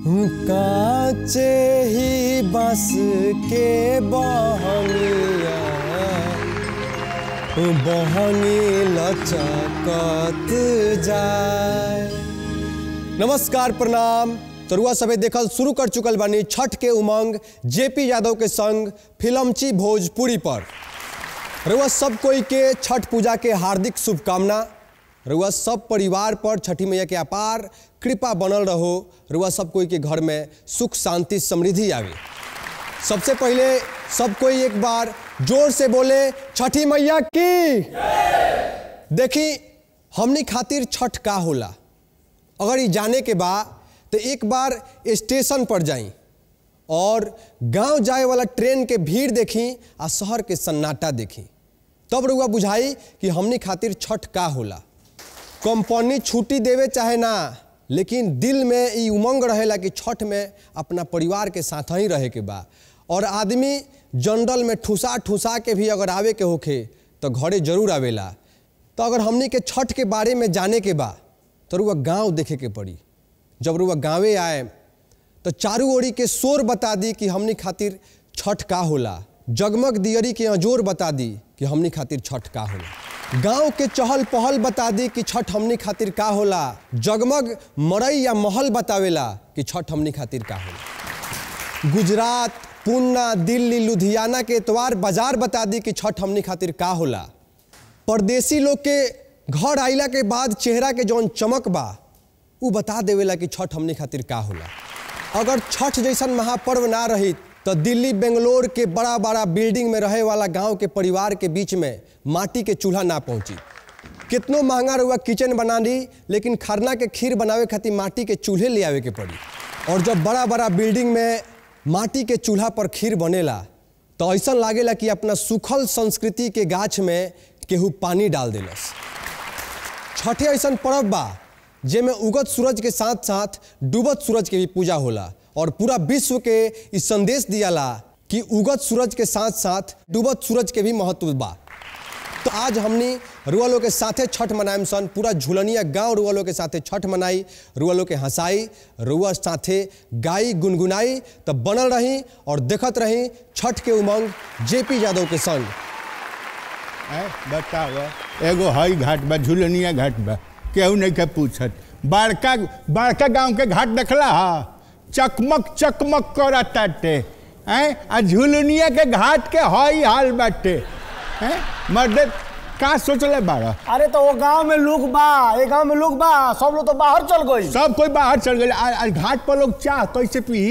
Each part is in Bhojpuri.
काचे ही बस के बहनिया बहनी लचकत जाए। नमस्कार प्रणाम। तरुआ सबे देखल शुरू कर चुकल बानी छठ के उमंग जेपी यादव के संग फिल्मची भोजपुरी पर। रउआ सब कोई के छठ पूजा के हार्दिक शुभकामना। रउआ सब परिवार पर छठी मैया के अपार कृपा बनल रहो। रउआ सब कोई के घर में सुख शांति समृद्धि आवे। सबसे पहले सब कोई एक बार जोर से बोले छठी मैया की। देखी हमनी खातिर छठ का होला, अगर ये जाने के बाद तो एक बार स्टेशन पर जाई और गांव जाए वाला ट्रेन के भीड़ देखी आ शहर के सन्नाटा देखी, तब रउआ बुझाई कि हमनी खातिर छठ का होला। कंपनी छुट्टी देवे चाहे ना, लेकिन दिल में ये उमंग रहेला कि छठ में अपना परिवार के साथ ही रहे के बा। और आदमी जनरल में ठुसा ठुसा के भी अगर आवे के होखे तो घरे जरूर आवेला। तो अगर हमनी के छठ के बारे में जाने के बा तो रुआ गाँव देखे के पड़ी। जब रुआ गाँवे आए तो चारू ओरी के शोर बता दी कि हमनी खातिर छठ का होला। जगमग दियरी के अजोर बता दी कि हमनी खातिर छठ का होला। गांव के चहल पहल बता दी कि छठ हमनी खातिर का होला। जगमग मड़ई या महल बतावेला कि छठ हमनी खातिर का होला। गुजरात, पूना, दिल्ली, लुधियाना के एतवार बाजार बता दी कि छठ हमनी खातिर का होला। परदेसी लोग के घर आइला के बाद चेहरा के जौन चमक बा उ बता देवेला कि छठ हमनी खातिर का होला। अगर छठ जैसन महापर्व ना रही तो दिल्ली बेंगलोर के बड़ा बड़ा बिल्डिंग में रहे वाला गांव के परिवार के बीच में माटी के चूल्हा ना पहुंची। कितनो महंगा रहुआ किचन बना ली, लेकिन खरना के खीर बनावे खातिर माटी के चूल्हे ले आवे के पड़ी। और जब बड़ा बड़ा बिल्डिंग में माटी के चूल्हा पर खीर बनेला तो ऐसा लागेला कि अपना सुखल संस्कृति के गाछ में केहू पानी डाल देलस। छठे ऐसा पर्व बा जेमे उगत सूरज के साथ साथ डूबत सूरज के भी पूजा होला और पूरा विश्व के इस संदेश दियाला कि उगत सूरज के साथ साथ डूबत सूरज के भी महत्व बा। तो आज हमनी रुआलो के साथे छठ मनाएम सन। पूरा झुलनिया गांव रुआलो के साथे छठ मनाई, रुआलो के हंसाई, रुआ साथे गाई गुनगुनाई। तो बनल रही और देखत रही छठ के उमंग जेपी यादव के संग। बताओ एगो हई घाट बा, झुलनिया घाट बा, केहू नहीं के पूछत। बड़का बड़का गांव के घाट देखला हा, चकमक चकमक करताटे। आ झुलनिया के घाट के हई हाल बाटे। मर्द का सोचले बाड़ा? अरे तो वो गांव में लोग बा, ये गांव में लोग बा, सब लोग तो बाहर चल गई। सब कोई बाहर चल गए। आज घाट पर लोग चाह कैसे पी?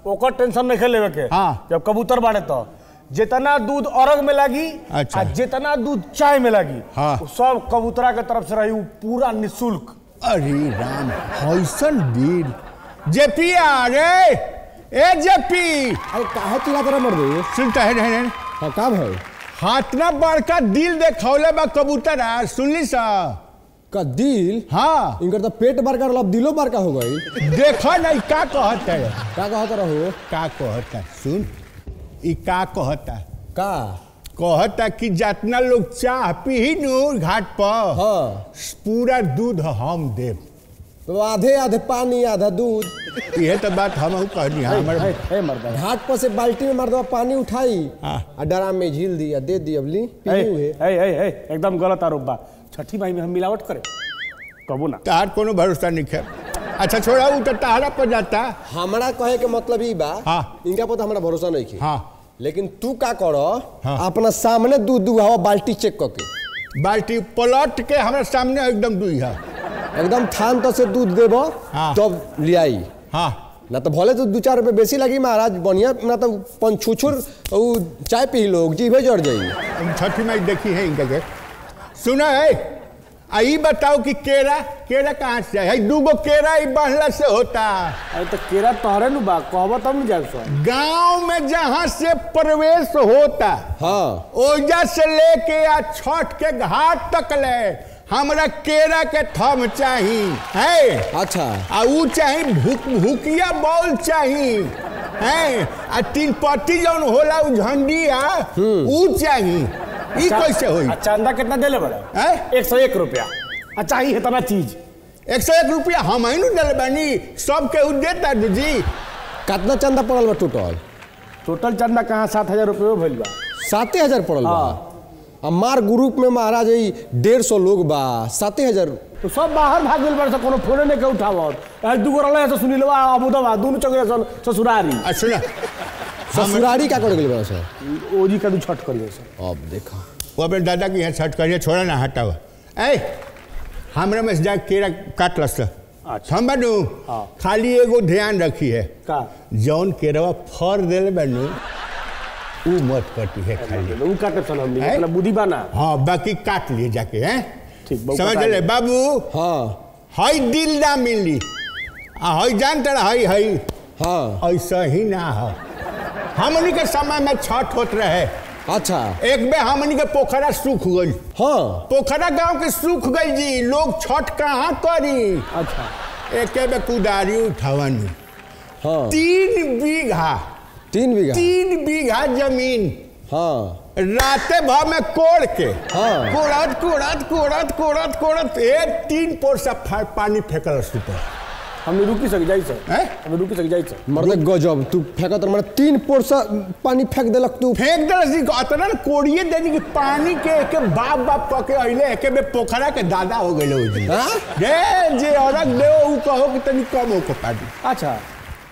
ओकर टेंशन नहीं खेले के। हाँ। जब कबूतर बाड़े तो जितना दूध अरग में लगी, अच्छा, जितना दूध चाय में लगी, हाँ, सब कबूतरा के तरफ से रही, पूरा निःशुल्क। अरे राम, हौसन वीर जेपी आ रे। ए जेपी, अरे काहे चिल्ला तरह मर दे? सुनता है हाँ, का भाई? हाथ ना बड़का दिल देखौले बा कबूतर। सुनली सा का दिल? हाँ, इनकर तो पेट बड़का रहल, दिलो बड़का हो गई। देखो नहीं का कहता है। का कहता रहो? का कहता सुन, ई का कहता का कहता कि जितना लोग चाह पी नु घाट पर, हाँ, पूरा दूध हम देव। तो आधे आधे पानी आधा दूध। यह तो बात हम कहनी। घाट पर से बाल्टी में मर्दवा पानी उठाई, हाँ, ड्राम में झील दी, दे दी, अबली एकदम गलत आरोप बा। छठी माई में हम मिलावट करे कबू ना। तार कोनो भरोसा नहीं है। अच्छा छोड़ा, वो तो तारा पर जाता। हमारा कहे के मतलब ई बा, हाँ, इनका पर हमारा भरोसा नहीं है। हाँ, लेकिन तू का करो, हाँ, अपना सामने दूध दुहावा, बाल्टी चेक करके। बाल्टी पलट के हमारे सामने एकदम दुइहा, एकदम थान तो से दूध देबो, हाँ, तब लियाई। हाँ, ना तो भले तो 2-4 रुपये बेसी लगी महाराज, बढ़िया ना तो पंछुछुर चाय पी लोग जी भे जड़ जाई। छठी माई देखी है इनके। सुना है, आई बताओ कि केरा केरा कहाँ से है? दूगो केरा ही बढ़ला से होता। अरे तो केरा तोहरे नु बा, कहबो तब नहीं जाए। गांव में जहाँ से प्रवेश होता, हाँ, ओजा से लेके आ छठ के घाट तक ले हमरा केरा के थम चाही है। अच्छा, आ ऊ चाही भूकिया बॉल चाही है। आ 3 पट्टी जौन होला ऊ झंडिया ऊ चाही। ई कैसे होई? चंदा कितना देले बड़ा? 101 रुपया। अच्छा ही इतना चीज 101 रुपया हम ही न दिल बानी सबके उ देता जी। कितना चंदा पड़ल बा टोटल? टोटल चंदा कहाँ 7,000 रुपये भइल बा। 7,000 पड़ल बा। हमार ग्रुप में महाराज 150 लोग बा, 7,000। तो सब बाहर भाग गेल बा, कोनो फोने नहीं के उठावत। आज दुगो रहले से सुनीलवा अबुदवा दोनों चंगे ससुरारी। सुना ससुरारी क्या कर गेल बा सर? ओजी का दू छठ करिए सर। अब देखा वो अपने दादा की यहाँ छठ करिए, छोड़ा ना हटावा। ऐ हमरा में से जा केरा काट लस। अच्छा। हम बनू खाली एगो ध्यान रखी है का जौन केरवा फर देले बनू उ मत कटी है खाली। उ काटे सन हमनी मतलब बुद्धि बाना। हाँ बाकी काट लिए जाके हैं। ठीक समझ ले बाबू। हाँ हई दिल ना मिली आ हई जानते हई हाँ ऐसा ही ना हो। हमनी के समय में छठ होत रहे। अच्छा एक बे हमनी के पोखरा सूख गई। हाँ पोखरा गांव के सूख गई जी, लोग छठ कहाँ करी। अच्छा एक बे कुदारी उठावन। हाँ 3 बीघा 3 बीघा 3 बीघा जमीन हाँ राते भर में कोड़ के हाँ। कोड़त 3 पोरसा पानी फेंकल ऊपर। हमने रुकी सक जाई सर। हैं? हमें रुकी सक जाई सर। मर्द गजब तू फेंकत मर्द 3 पोरसा पानी फेंक देलक तू। फेंक दल अतना कोड़िए देनी कि पानी के एक बाप पके अइले एक बे पोखरा के दादा हो गइले। हाँ? जे औरत देव उ कहो कि तनी कम हो के पानी। अच्छा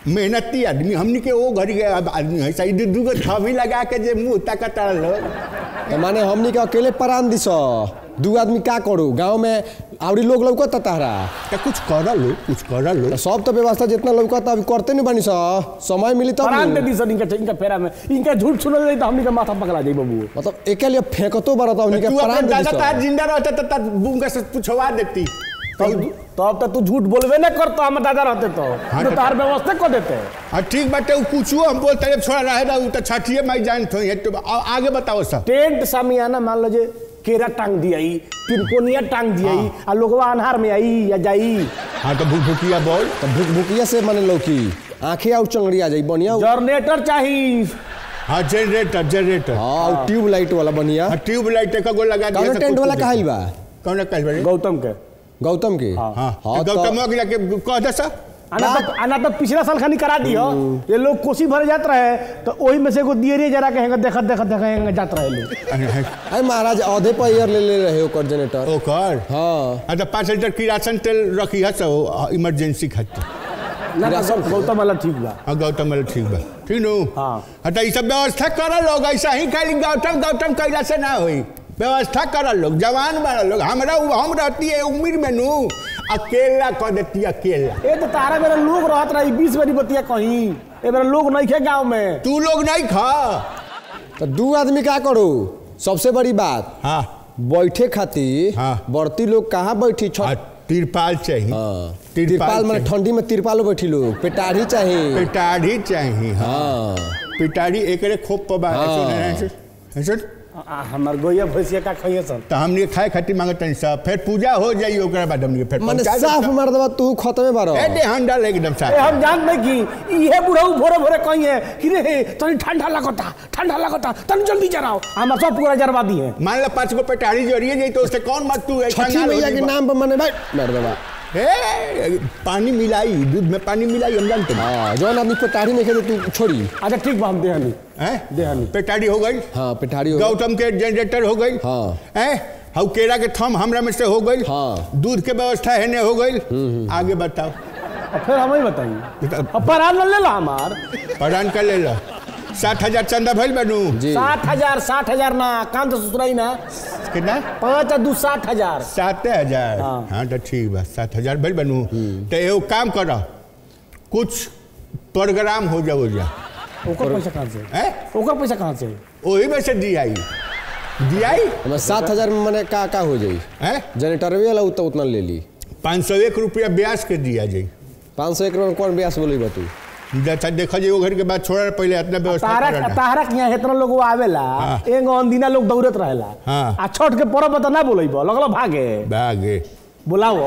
मेहनती आदमी हमनी के वो घर के आदमी है सही दूगो थवी लगा के जे मुंह ताकत माने हमनी के अकेले परान दिस 2 आदमी का करू गांव में आवड़ी लोग लौकत तारा तो कुछ कर लो तो सब तो व्यवस्था जितना लौकत अभी करते नहीं बनी समय मिली तब परान दे दी सर इनका फेरा में इनका झूठ सुनल जाई तो हमनी का माथा पकड़ा जाई बाबू। मतलब एके लिए फेंकतो बरत हमनी के तू परान अपने दे दादा ता दिस। जिंदा रहता तो बूंगा से पूछवा देती। तो अब तक तू झूठ बोलबे ना करतो हम दादा रहते तो तार व्यवस्था कर देते। हाँ ठीक बाटे कुछ हम बोलते जब छोड़ा रहे ना तो छठिए मैं जानते हो तो आगे बताओ सब। टेंट सामियाना मान लो जे केरा टांग दियाई तिनकोनिया टांग दियाई आ लोगवा अनहार में आई या जाई। हाँ तो भूखिया बोल तो भूखिया से माने लौकी आंखें और चंगड़ी आ जाई बढ़िया। जनरेटर चाहिए। हाँ जनरेटर हाँ ट्यूबलाइट वाला बढ़िया। ट्यूबलाइट का गोल लगा दिया। टेंट वाला कहल बा कौन कहल बा? गौतम के। हाँ गौतम के जाके कह दे सर। आना तो पिछला साल खानी करा दियो। ये लोग कोसी भरे जात रहे तो वही में से एगो दियरे जरा के देखत जात रहे लोग। अरे महाराज आधे पर ईयर ले रहे ओकर जनरेटर ओकर। हाँ अच्छा 5 लीटर किरासन तेल रखी है सब इमरजेंसी खातिर। ना गौतम वाला ठीक बा। हाँ गौतम वाला ठीक बा ठीक नु। हाँ तो ये सब व्यवस्था कर लोग ऐसा ही खाली गौतम कैला से ना हुई। व्यवस्था कर लोग जवान बड़ा लोग हम रहती है उम्र में नू अकेला कर देती अकेला। ये तो तारा मेरा लोग रहत रही 20 बनी बतिया कहीं ये मेरा लोग नहीं खे गांव में। तू लोग नहीं खा तो 2 आदमी क्या करो सबसे बड़ी बात। हाँ बैठे खातिर हाँ। बढ़ती लोग कहाँ बैठी तिरपाल चाहिए। तिरपाल मैंने ठंडी में तिरपाल बैठी लोग पेटारी चाहिए। हाँ पिटारी एक खोप पर हमार गोया भैंसिया का खाइए सन तो हमने खाए खातिर मांगत नहीं सब फिर पूजा हो जाई ओकरा बाद हमने फिर माने साफ मार दबा तू खत्मे बारो। ए दे हंडल एकदम साफ। हम जान नहीं कि ये बुढ़ऊ भोरे कहीं है कि रे तनी ठंडा लगता तनी जल्दी जराओ हम सब पूरा जरवा दी है। मान लो 5 गो पेटारी जोड़िए जाई तो उससे कौन मत तू छठी मैया के नाम पर माने भाई मार दबा। पानी मिलाई दूध में पानी मिलाई हम जानते हैं। जौन आदमी पेटारी नहीं खेते तू छोड़ी। अच्छा ठीक बा हम देहानी पेटारी हो गई। हाँ पेटारी हो गौतम के जनरेटर हो गई। हाँ हाउ केरा के थम हमरा में से हो गई। हाँ दूध के व्यवस्था है ने हो गई। आगे बताओ फिर हम ही बताइए परान ले ला हमार परान कर ले ला 60,000 चंदा भइल बनू 60,000 ना कान तो सुसुराई ना कितना 5 और 2 60,000 7,000। हाँ तो ठीक बा 7,000 भइल बनू तो एगो काम कर कुछ प्रोग्राम हो जाओ जा। ओकर पैसा कहाँ से वही में से दियाई 7,000 में मैंने का हो जाई जनरेटर वाला उतना ले ली। 501 रुपया ब्याज के दिया जाई। 501 में कौन ब्याज बोली बा तू देखा जाइए घर के बाद छोड़ा पहले इतना व्यवस्था तारा यहाँ इतना लोग आवेला एक अंदिना लोग दौड़त रहेला। हाँ। आ छठ के पर्व बता ना बोलेबो लगलो भागे भागे बुलाओ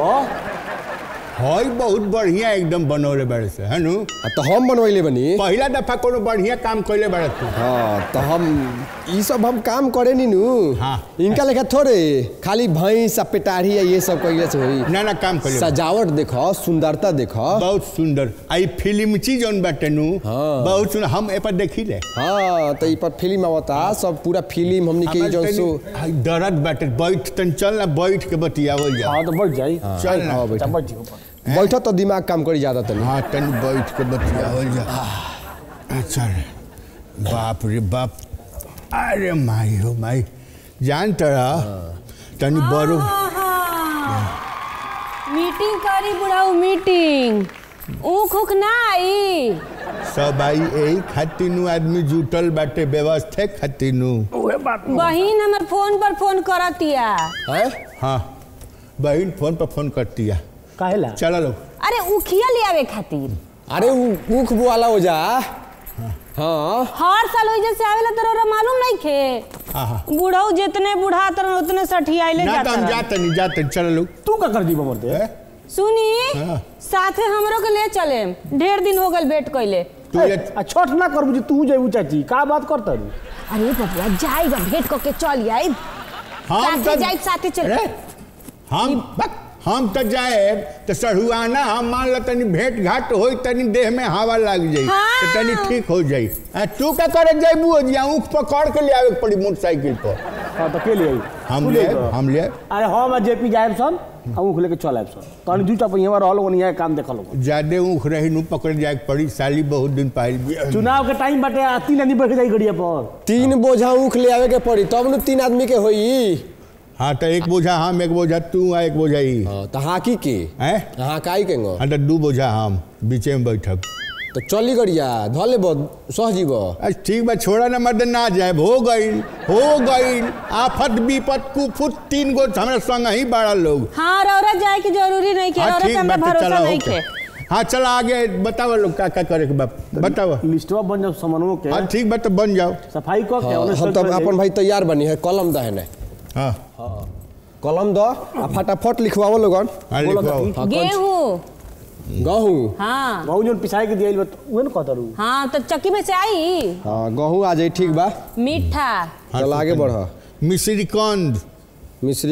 हई बहुत बढ़िया एकदम बनौले बड़े से है नु। तो हम बनवैले बनी पहला दफा कोनो बढ़िया काम कैले बड़े तू। हाँ तो हम ये सब हम काम करे नी नु। हाँ। इनका लेखा थोड़े खाली भैंस पेटारी ये सब कैले से होई। ना काम कैले। सजावट देखो, सुंदरता देखो, बहुत सुंदर। आई फिल्म चीज जौन बाटे नु बहुत सुंदर। हम ए पर देखी ले। हाँ तो ये पर फिल्म आवता सब पूरा फिल्म हमनी के जो सो दर्द बाटे। बैठ तन चल ना बैठ के बतियावल जा। हाँ तो बैठ जाई। चल ना बैठ बैठो तो दिमाग काम करी ज्यादा तनी। हाँ तन बैठ के बतियावल जा। अच्छा बाप रे बाप। अरे माई हो माई जान तरा तनी बड़ो मीटिंग करी बुढ़ाऊ मीटिंग ऊख उख ना आई सब आई यही खातिनु आदमी जुटल बाटे व्यवस्था खातिनु। बहिन हमर फोन पर फोन करतिया। हाँ बहन फोन पर फोन करती है। काहेला? चलो लो। अरे उखिया ले आवे खातिर। अरे ऊख बुआला हो जा। हाँ हर साल वही जैसे आवेला तोरा मालूम नहीं खे। बुढ़ाऊ जितने बुढ़ा तरन उतने सठियाइले ना जाता। तो हम जाते नहीं चलो लो। तू का कर दी मरते? सुनी साथे हमरो के ले चले। ढेर दिन हो गल भेंट कइले। छठ ना करबू जी तू जेबू चाची का बात करता रू? अरे बबुआ जाइबा भेंट करके चल आई। हम तो जाई साथे चल। हम तो जाए तो सढ़ुआना हम मान लो तनी भेंट घाट हो तनी देह में हवा लग जाई। हाँ। तो तनी ठीक हो जाई। तू क्या करे जाइबू ऊख पकड़ के ले आवे पड़ी मोटरसाइकिल पर। हाँ तो के ले आई? हम ले। अरे हम जेपी जाए सन ऊख लेके चल आए सन। तनी दूटा पहिया रहल ओनिया काम देखल। ज्यादा ऊख रही नु पकड़ जाए पड़ी। साली बहुत दिन पहले चुनाव के टाइम बाटे 3 आदमी बैठ जाई गड़िया पर। 3 बोझा ऊख ले आवे के पड़ी तब न 3 आदमी के होई। हाँ तो एक बोझा हम एक बोझा तू आ एक बोझा ही। हाँ तो हाकी के हैं हाँ काई केंगो। हाँ तो 2 बोझा हम बीचे में बैठक। तो चली गड़िया धले सह जीव। अच्छा ठीक बा छोड़ा ना मर्द ना जाए। हो गई आफत विपत कुफुत 3 गो हमारे संग ही बड़ा लोग। हाँ रौरा जाए की जरूरी नहीं के। हाँ, रौरा पे हमें भरोसा नहीं के। हाँ चला आगे बताओ लोग क्या करे के बाप बताओ। लिस्टवा बन जाओ सामानों के। हाँ ठीक बात बन जाओ। सफाई को हम तो अपन भाई तैयार बनी है। कलम दा है ना। हाँ कलम दो फटाफट लिखवाओ लोगन। गेहूं। हाँ गहूं जो पिसाई के दिया उहे न कहता रू। हाँ तो चक्की में से आई। हाँ गहूं आ जाई ठीक बा। मीठा चल आगे बढ़। मिश्री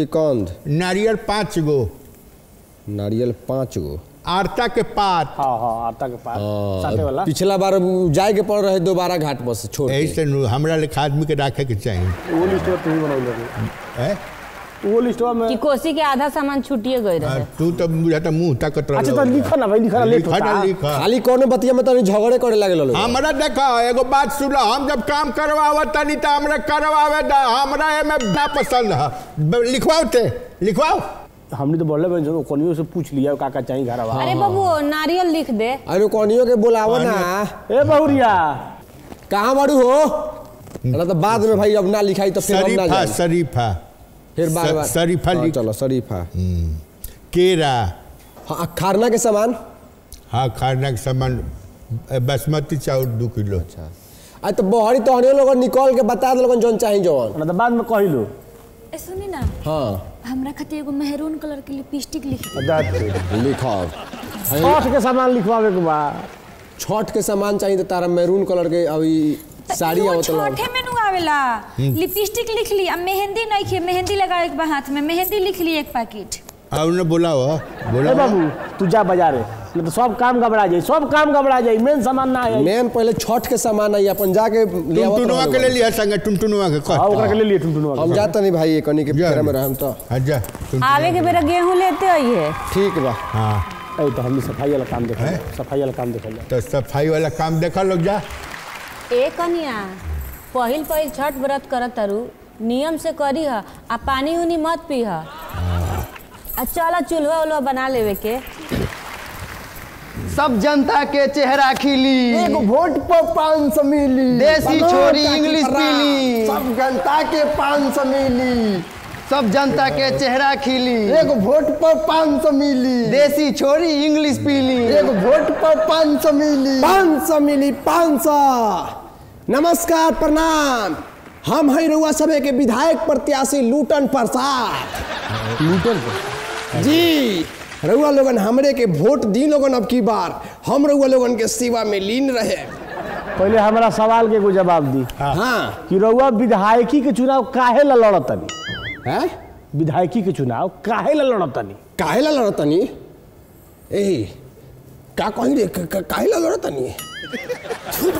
कंद नारियल 5 गो। नारियल 5 गो। आरता के पात। हाँ आरता के पात साथे वाला। पिछला बार जाए के पड़ रहे दोबारा घाट बस छोड़। ऐसे हमरा लेखा आदमी के रखे के चाहिए। वो लिस्टवा तू ही बनौले। वो लिस्टवा में कि कोसी के आधा सामान छूटिए गए रहे। तू तो मुझे तो मुंह तक अच्छा तो लिखा ना भाई लिखा लेट होता। खाली कोनो बतिया में तनी झगड़े करे लागे लोग। हमरा देखा एगो बात सुन। हम जब काम करवावत तनी त हमरा करवावे दा। हमरा एमे ना पसंद है। लिखवाओ हमने तो बोले बन कोनियो से पूछ लिया काका चाहिए घर आवा। अरे बाबू नारियल लिख दे। अरे कोनियो के बुलावो ना। ए बहुरिया कहाँ बाड़ू हो? ना तो बाद में भाई अब ना लिखाई तो फिर हम ना जाए। शरीफा फिर बार शरीफा लिख। चलो शरीफा। केरा। हाँ खारना के सामान। हाँ खारना के सामान बासमती चावल 2 किलो। अच्छा आज तो बहरी तोहनी लोग निकल के बता दे लोगन जोन चाहिए जवन। ना तो बाद में कहिलो। सुनी ना हाँ हमरा खातिर एगो मेहरून कलर के लिपस्टिक लिख लिखो। छठ के सामान लिखवावे के बा। छठ के सामान चाहिए तो तारा मैरून कलर के अभी साड़ी आवत छठे में नु आवेला। लिपस्टिक लिख ली। अब मेहंदी नहीं खे। मेहंदी लगावे के बा हाथ में। मेहंदी लिख ली 1 पैकेट। अब न बोलाओ ए बाबू तू जा बाजारे नहीं तो सब काम घबरा जाए। सब काम घबरा जाए। मेन सामान ना है। मेन पहले छठ के सामान आई अपन जाके ले आवत। टुनटुनवा के ले लिया संगे टुनटुनवा के हां ओकरा के ले लिए टुनटुनवा। हम जात नहीं भाई कनी के फेरा में रहम तो। अच्छा आवे के बेरा गेहूं लेते आइए। ठीक बा। हाँ ए तो हमने सफाई वाला काम देखा। सफाई वाला काम देखा। तो सफाई वाला काम देखा लोग जा। ए कन्या पहिल छठ व्रत करत तारू नियम से करी ह। आ पानी उनी मत पी ह। चला चूल्हा उल्हा बना लेवे के। सब जनता के चेहरा खिली। एगो वोट पर 500 मिली। देसी छोरी इंग्लिश पीली। सब जनता के 500 मिली। सब जनता के चेहरा खिली। एगो वोट पर 500 मिली। देसी छोरी इंग्लिश पीली। एगो वोट पर 500 मिली। 500 मिली 500। नमस्कार प्रणाम। हम हैं रउआ सभे के विधायक प्रत्याशी लूटन प्रसाद। लूटन जी रउआ लोगन हमरे के वोट दी लोगन, अब की बार हम रउआ लोगन के सेवा में लीन रहे। पहले हमारा सवाल के को जवाब दी हाँ कि रउआ विधायकी के चुनाव काहे ला लड़तनी? हैं? विधायकी के चुनाव काहे ला लड़तनी? काहे ला लड़तनी? एही का कही रे, काहे ला लड़तनी? झूठ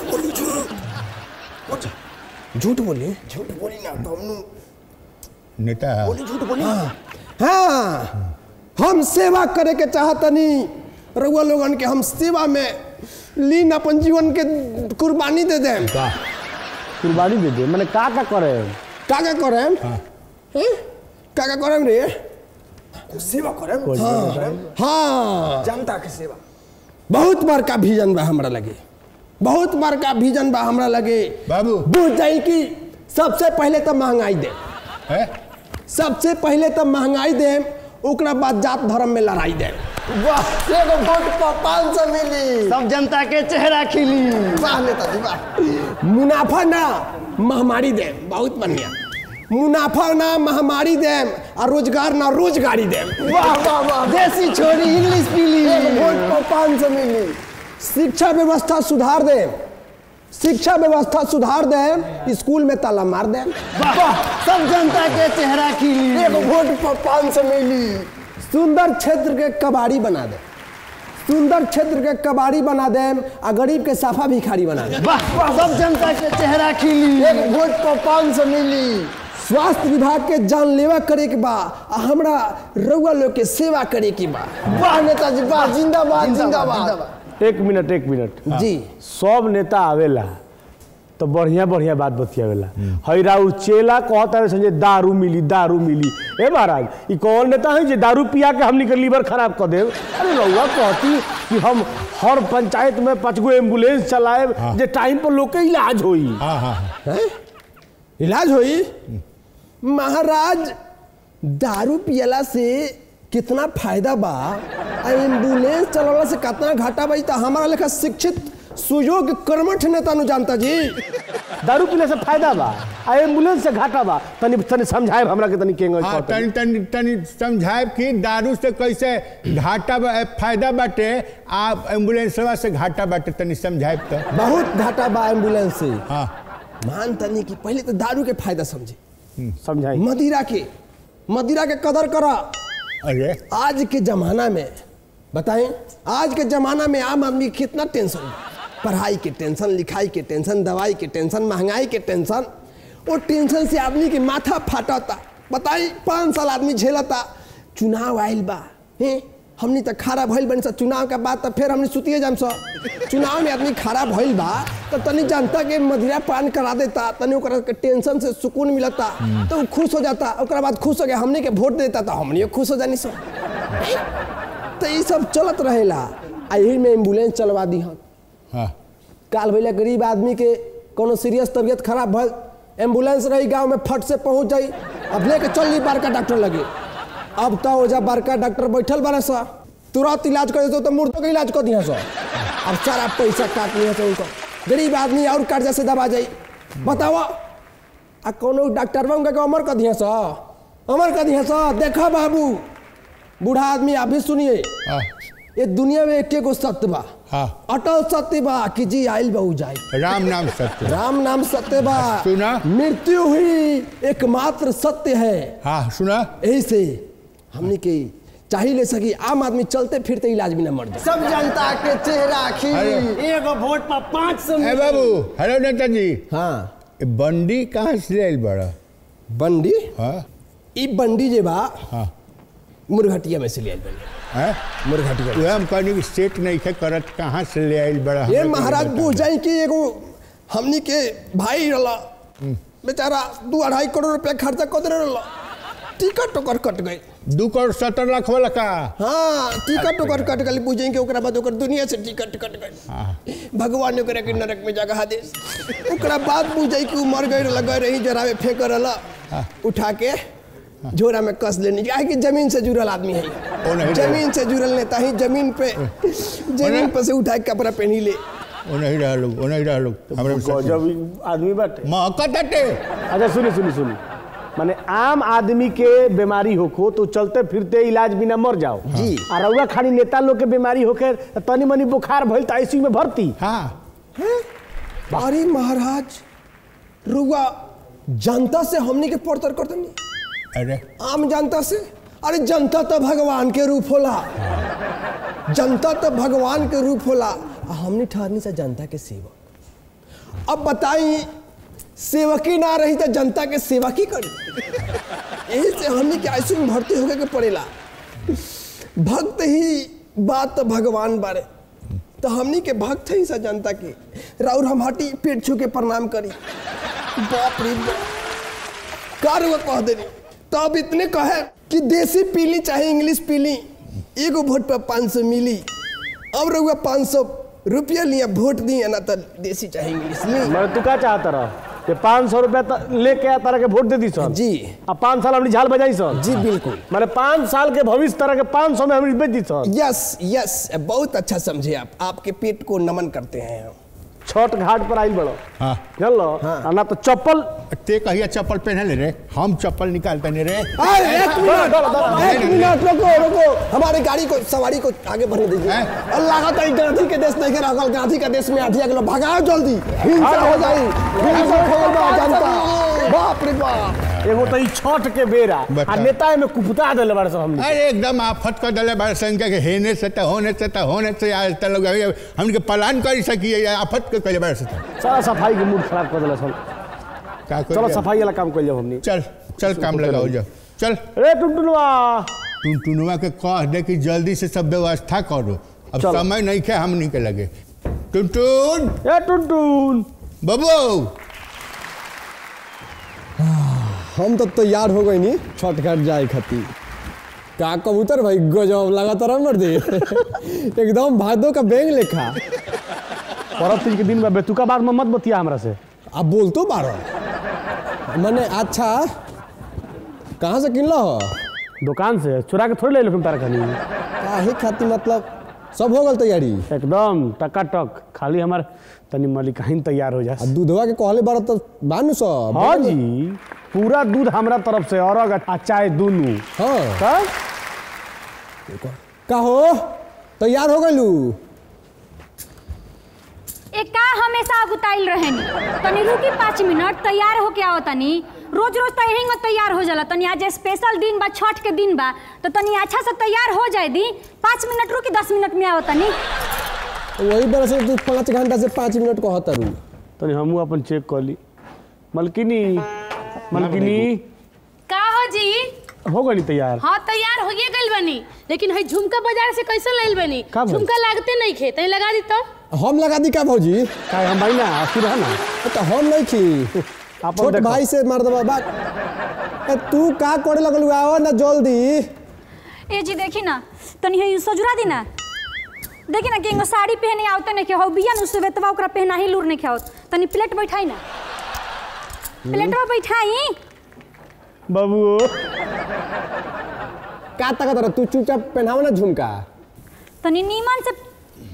बोली, झूठ बोली ना तो हम नेता बोली, झूठ बोली। हाँ हम सेवा करे के चाहतनी, रउआ लोगन के हम सेवा में लीन अपन जीवन के कुर्बानी दे देम। कुर्बानी दे दे मैंने का करे? का करेम? का करेम रे? सेवा करेम। हाँ जनता के सेवा। बहुत बड़का विजन बा हमरा लगे, बहुत बड़का विजन बा हमरा लगे। बाबू बुझ जाई कि सबसे पहले तो महंगाई दे, सबसे पहले तो महंगाई दे, ओकरा बाद जात धर्म में लड़ाई दे। वाह एगो वोट पर 500 मिली, सब जनता के चेहरा खिली। वाह नेताजी वाह। मुनाफा ना महामारी दे, बहुत बढ़िया। मुनाफा ना महामारी दे और रोजगार ना रोजगारी दे। वाह वाह वाह देसी छोरी इंग्लिश पीली। वोट पर 500 मिली। शिक्षा व्यवस्था सुधार दे, शिक्षा व्यवस्था सुधार दे, स्कूल में ताला मार दे। वाह सब जनता के चेहरा खिली। एगो वोट पर 500 मिली। सुंदर क्षेत्र के कबाड़ी बना दे, सुंदर क्षेत्र के कबाड़ी बना दे और गरीब के साफा भिखारी बना दे। वाह सब जनता के चेहरा खिली। एक वोट पर 500 मिली। स्वास्थ्य विभाग के जानलेवा करे के बा, हमरा रउआ लोग के सेवा करे के बा। वाह नेताजी वाह, जिंदाबाद जिंदाबाद। एक मिनट जी सब नेता आवेला तो बढ़िया बढ़िया बात बतियावेला। हैरा चेला कहता है संजय दारू मिली। ए महाराज ये कौन नेता है जो दारू पिया के हमनी के लीवर खराब कर दे? अरे रउआ कहती कि हम हर पंचायत में 5 गो एम्बुलेंस चलाए जे टाइम पर लोग के इलाज होई। इलाज होई? महाराज दारू पियला से कितना फायदा बा, एम्बुलेंस चलावला से कितना घाटा बा, तो हमारा लेखा शिक्षित सुयोग कर्मठ नेता नु जानता जी। दारू पीने से फायदा बा आ एम्बुलेंस से घाटा बा, तनी समझाए हमरा के तनी केंगे। हाँ तनी समझाए कि दारू से कैसे घाटा फायदा बाटे आ एम्बुलेंसवा से घाटा बाटे, तनी समझाए तो। बहुत घाटा बा एम्बुलेंस से। हाँ मान तनी कि पहले तो दारू के फायदा समझे, समझाई। मदिरा के कदर करा। अरे आज के जमाना में बताएं, आज के जमाना में आम आदमी कितना टेंशन, पढ़ाई के टेंशन, लिखाई के टेंशन, दवाई के टेंशन, महंगाई के टेंशन। वो टेंशन से आदमी के माथा फाटता। बताई 5 साल आदमी झेलता। चुनाव आयल बा, हमनी तो खड़ा भइल बन सा चुनाव के बाद, तो फिर हमनी सुतिए जाम सा। चुनाव में आदमी खड़ा भइल बा तो तनी जनता के मदिरा पान करा देता, तनी ओकरा के टेंशन से सुकून मिलता तो खुश हो जाता। ओकरा बाद खुश हो गया हमनी के वोट देता तो हमनी खुश हो जानी सब। तो ये सब चलत रहेला। यही में एम्बुलेंस चलवा दी हम। हाँ काल भैया गरीब आदमी के कोनो सीरियस तबियत खराब भल, एम्बुलेंस रही गांव में फट से पहुंच जाई, अब लेके चल ली बड़का डॉक्टर लगे। अब तो ओजा बड़का डॉक्टर बैठल बना सा, तुरंत इलाज कर देते तो मुर्दों का इलाज कर दिया सो। अब सारा पैसा काट लिया तो उनको गरीब आदमी और कर्जा से दबा जाई। बताओ आ कोनो डॉक्टर के अमर कर दिया सा, अमर कर दिया सा। देखा बाबू बूढ़ा आदमी आप भी सुनिए, ये दुनिया में एक गो सत्य बा, अटल सत्य बा कि जी आइल बहु जाए। राम नाम सत्य, राम नाम सत्य बा। सुना? मृत्यु ही एकमात्र सत्य है। हाँ सुना? यही से हमने के चाहिए ले सकी आम आदमी चलते फिरते इलाज भी न मर जाए। सब जनता के चेहरा खिली। एगो वोट पर 500 ए बाबू, हेलो नेताजी। हाँ बंडी कहाँ से आइल बड़ा? बंडी? हाँ ई बंडी जे बा हाँ मुरघटिया में से ले आइल बनी। है मुरघटिया हम कहनी कि सेट नहीं खे करत, कहाँ से ले आइल बड़ा? ये महाराज पूछ जाए कि एगो हमनी के भाई रहा बेचारा 2-2.5 करोड़ रुपया खर्चा कर रहा, टिकट ओकर कट गई। 2 करोड़ 70 लाख वाला का? हाँ टिकट ओकर कट गई। पूछे के ओकरा बाद ओकर दुनिया से टिकट कट गई। भगवान ओकरा के नरक में जगह दे। ओकरा बाद पूछे कि मर गई लगे रही जरावे फेंक रहा, उठा के झोरा में कस लेनी। क्या है कि जमीन से जुड़ल आदमी है, जमीन से जुड़ल नेता ही जमीन पे से उठा के कपड़ा पहनी ले। ओ नहीं रहा लोग, हमरा गजब आदमी बाटे। महकत हटे। अच्छा सुनी माने आम आदमी के बीमारी होखो तो चलते फिरते इलाज बिना मर जाओ जी। और रउआ खाली नेता लोग के बीमारी होके तनी मनी बुखार भइल त आईसीयू में भर्ती। हाँ अरे महाराज रुआ जनता से हमनी के पड़तर करते नहीं। अरे आम जनता से? अरे जनता तो भगवान के रूप होला, जनता तो भगवान के रूप होला। हमने ठहरनी से जनता के सेवक। अब बताई सेवकी ना रही तो जनता के सेवा की करी? यही से हमने के आईसीयू में भर्ती होके के पड़ेला। भक्त ही बात तो भगवान बारे, तो हमनी के भक्त ही सा जनता की। राउर हम हटी पेट छू के प्रणाम करी। बाप रे बाप, का रुआ कह देनी। तो अब इतने कहे कि देसी पीली चाहे इंग्लिश पीली, एगो वोट पर 500 मिली। अब रहुआ 500 रुपया लिया वोट दिए ना, तो देसी चाहे इंग्लिश ली। मैं तू क्या चाहता रहा कि 500 रुपया लेके आ तरह के वोट दे दी सर जी। अब 5 साल हमने झाल बजाई सर जी बिल्कुल। मैंने 5 साल के भविष्य तरह के 500 में हमने बेच दी सर। यस यस, बहुत अच्छा समझे आप। आपके पेट को नमन करते हैं हम। छठ घाट पर आई बड़ो हाँ चल लो हाँ। ना तो चप्पल ते कहिया चप्पल पहने ले रे, हम चप्पल निकालते नहीं रे। एक मिनट रुको रुको, हमारे गाड़ी को सवारी को आगे बढ़ने दीजिए। अल्लाह का गांधी के देश नहीं के रहल, गांधी के देश में आठिया किलो भगाओ जल्दी, हिंसा हो जाई, हिंसा हो गई जनता। बाप रे बाप, एगो तो ई छठ के बेरा आ नेता में कुपता देले बारे सब हमने। अरे एकदम आफत कर दिले बारे संख्या के हेने से त होने से त होने से आज तक लोग हमके प्लान कर सकी आफत के कइले बारे से। सारा सफाई के मूड खराब कर देले सब। का चलो सफाई वाला काम कर जाओ हमने। चल चल काम लगाओ जा चल। रे टुनटुनवा टुनटुनवा के कह दे कि जल्दी से सब व्यवस्था करो, अब चलो। समय नहीं खे हमनी के लगे। टुनटुन ए टुनटुन बाबू हम तो तैयार हो गई नहीं छठ घाट जाए खातिर। का कबूतर भाई गजब लगातार मर दे एकदम भादो का बैंग लेखा। परब तीज के दिन में बेतुका बार में मत बतिया हमरा से। अब बोल तो 12 मैंने। अच्छा कहाँ से किनला हो? दुकान से चुरा के थोड़ी ले लो तारा खानी। काहे खातिर मतलब सब हो गल तैयारी? एकदम टकाटक, खाली हमार तनी मलिकाइन तैयार हो जाए। दूधवा के कहले बार तो बानू सब। हाँ जी, पूरा दूध हमरा तरफ से और आ चाय दूनू। हाँ का हो तैयार हो गलू? एक का हमेशा अगुताइल रहेनी, तनी रुकी 5 मिनट तैयार होके आओ। तनी रोज रोज तो यही में तैयार हो जाला, तनी आज स्पेशल दिन बा, छठ के दिन बा, तो तनी अच्छा से तैयार हो जाए दी। 5 मिनट रुकी, 10 मिनट में आओ तनी। वही तरह से तू 5 घंटा से 5 मिनट कहता रू। तनी हमू अपन चेक कर ली। मलकिनी मलकिनी का हो जी? हो गई तैयार? हाँ तैयार हो गई बनी, लेकिन है झुमका बाजार से कैसे ले बनी? का भाई? झुमका लागते नहीं खे, तनी लगा दी तो। हम लगा दी का भौजी? का हम भाई ना आखिर है ना तो हम नहीं खी छोट भाई से मार दबा बात। तू का करे लगलू? आओ ना जल्दी। ए जी देखी ना, तनी है सजुरा दी ना, देखी ना कि साड़ी पहने आवते नहीं के हो बिया न सुवेतवा ओकरा पहना ही लूर नहीं खाओ। तनी प्लेट बैठाई ना, प्लेटवा बैठाई। बाबू का तकत रह? तू चुपचाप पहनाओ ना झुमका। तनी नीमन से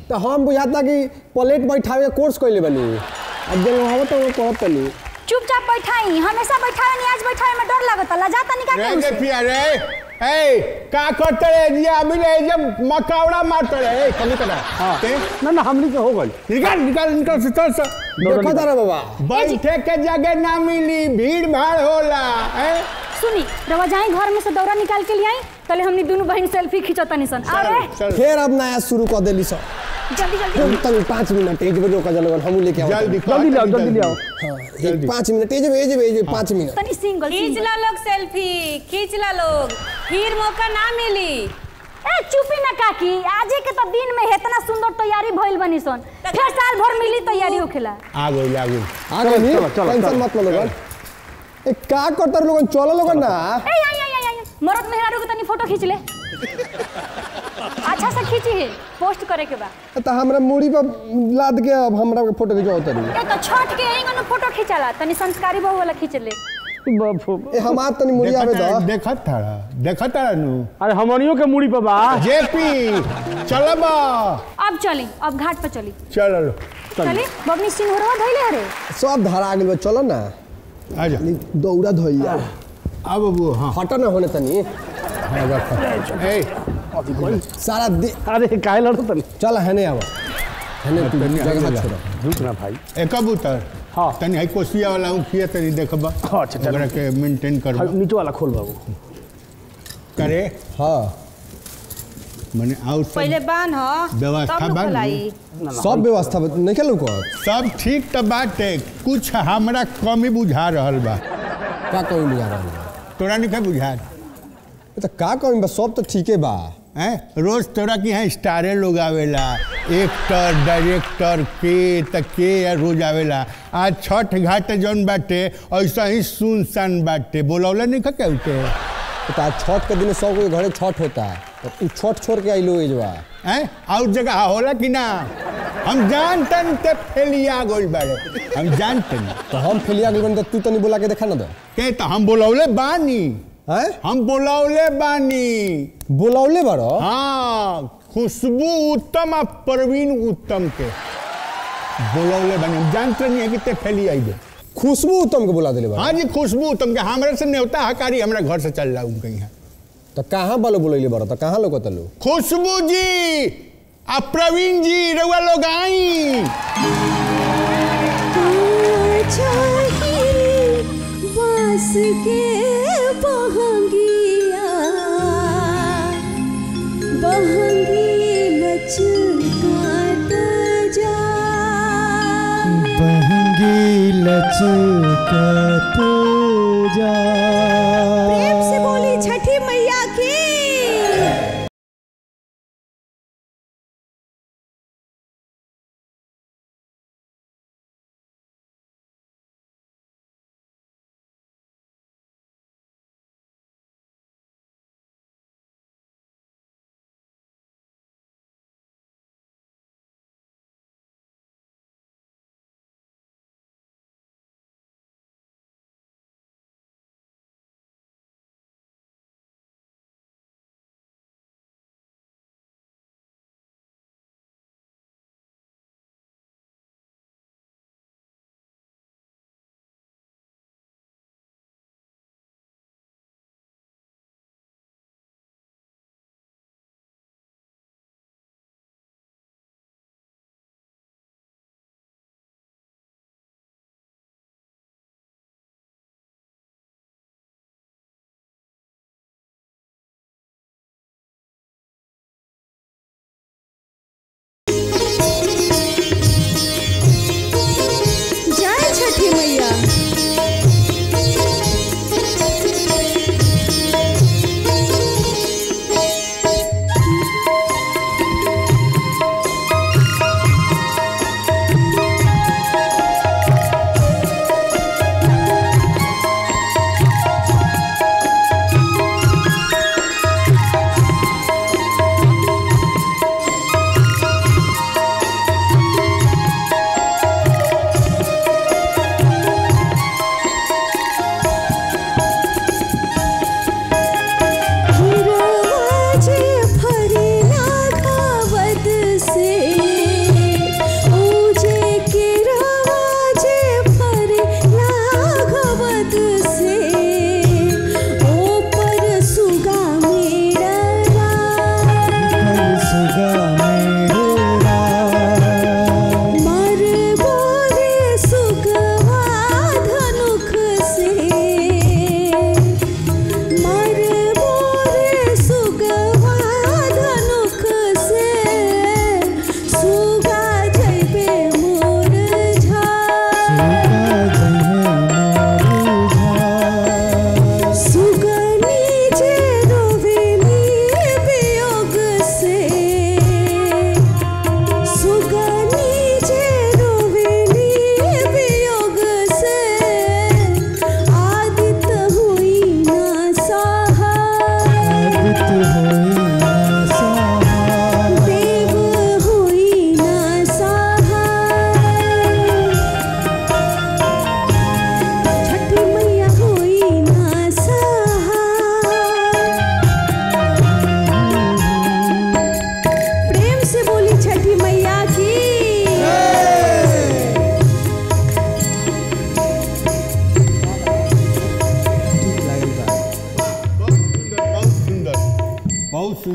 तो हम बुझाता कि प्लेट बैठावे के कोर्स कइले बनी। अब जब हो तो कहत तनी चुपचाप बैठाई। हमेशा बैठावे नहीं, आज बैठावे में डर लगता, लजाता नहीं का रे केहू से। पिया रे ए का करते रे जी? अभी ले जब मकावड़ा मारते रे कमी करा। हां ना ना हमनी के हो गई। निकाल निकाल निकाल से चल से। देखो तारा बाबा बैठे के जगह ना मिली, भीड़ भाड़ होला। सुनी रवा जाई घर में से दौरा निकाल के ले आई, तले हमनी दोनों बहन सेल्फी खिंचतानी सन। अरे फिर अब नया शुरू कर देली सब। जल्दी जल्दी तनी 5 मिनट एक बजे रोका जलवन हम लेके आओ। जल्दी जल्दी ले आओ, जल्दी ले आओ। हां एक 5 मिनट एजे 5 मिनट। तनी सिंगल खींच ला लोग सेल्फी, खींच ला लोग, फिर मौका ना मिली। ए चुपी ना काकी, आजे के तो दिन में इतना सुंदर तैयारी भइल बनी सन, फिर साल भर मिली तैयारी होखेला। आ गई आ गई। आ गई नहीं, चलो, टेंशन मत लो लोगन। ए का करतर लोगन? चलो लोगन ना। ए आई मरद मेहरारू के तनी फोटो खींच ले। अच्छा से खींची है, पोस्ट करे के बा। त हमरा मुड़ी पर लाद के अब हमरा के फोटो खिंचाओ तरी। ए तो छठ के यही गनो फोटो खींचाला, तनी संस्कारी बहु वाला खींच ले। ए हमार तनी मुड़ी आवे द। देखत था नु। अरे हमनियों के मुड़ी पे बा। जेपी चल बा। अब चली, अब घाट पे चली। चल चली बबनी सिंहरवा धइले हरे। सब धरा गेल बा, चलो ना। आजा दौड़ा धइया। अब वो हाँ हटा ना होने तनी ए सारा अरे काहे लड़ो तनी चल है नहीं आवा है नहीं तू तनी जगह आगे छोड़ रुक ना भाई ए कबूतर हाँ। तनी है कोसिया वाला उखिया तनी देखबा हाँ, अच्छा, चल। ओकरा के मेंटेन करबा नीचे वाला खोल बाबू करे हाँ माने आउट पहले बांध व्यवस्था तब न बांध खोलाई सब व्यवस्था नहीं खेलू को सब ठीक तो बाटे कुछ हमरा कमी बुझा रहल बा का कमी बुझा रहा है तोरा नहीं बुझा तो का कमी बा सब तो ठीके बा हैं रोज तोरा की यहाँ स्टारे लोग आवेला एक्टर डायरेक्टर के रोज आवेला आज छठ घाट जौन बाटे ऐसा ही सुनसान बाटे बोलौले नहीं क्या उठे तो आज छठ के दिन सब के घरे छठ होता है तो तू छठ छोड़ के आइलो एजवा हैं और जगह होला कि ना हम जानतन ते फेलिया गोल बाड़े हम जानतन तो हम फेलिया गेल बन तू तनी बोला के देखा ना दे के तो हम बोलौले बानी हैं हम बोलौले बानी बोलौले बारो हाँ खुशबू उत्तम और प्रवीण उत्तम के बोलौले बानी हम जानते नहीं है कि ते फेली आई दे खुशबू उत्तम के बुला दिले बा हाँ जी खुशबू उत्तम के हमारे से न्योता हकारी हमारा घर से चल रहा उनके यहाँ तो कहाँ बालो बोलैले बारो तो कहाँ लोग तलो खुशबू जी आ प्रवीण जी रउआ लोग आई बांस के बहंगिया बहंगी लचकात जा बहंगी लचकत जा प्रेम से बोली छठी मैया की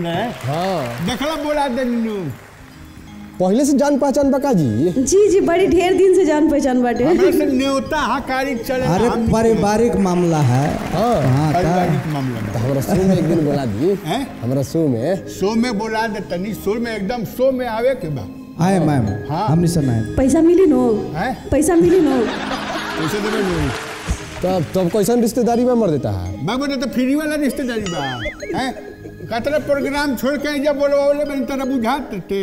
बोले हाँ देखला बोला दे नीनू पहले से जान पहचान बका जी। जी जी बड़ी ढेर दिन से जान पहचान बाटे। हमरा से न्योता हकारी चले अरे पारिवारिक मामला है। हाँ हाँ का पारिवारिक मामला में हमरा शो में एक दिन बोला दी। हैं हमरा शो में शो में बोला दे तनी शो में एकदम शो में आवे के बा आए मैम हाँ। हमने सुना है। पैसा मिली नो हैं पैसा मिली नो। कैसे देबे नी तब कैसन रिश्तेदारी में मर देता है। बाबू ने तो फ्री वाला रिश्तेदारी बा हैं कतरा प्रोग्राम छोड़ के जब बोलवाले बन तरह बुझात थे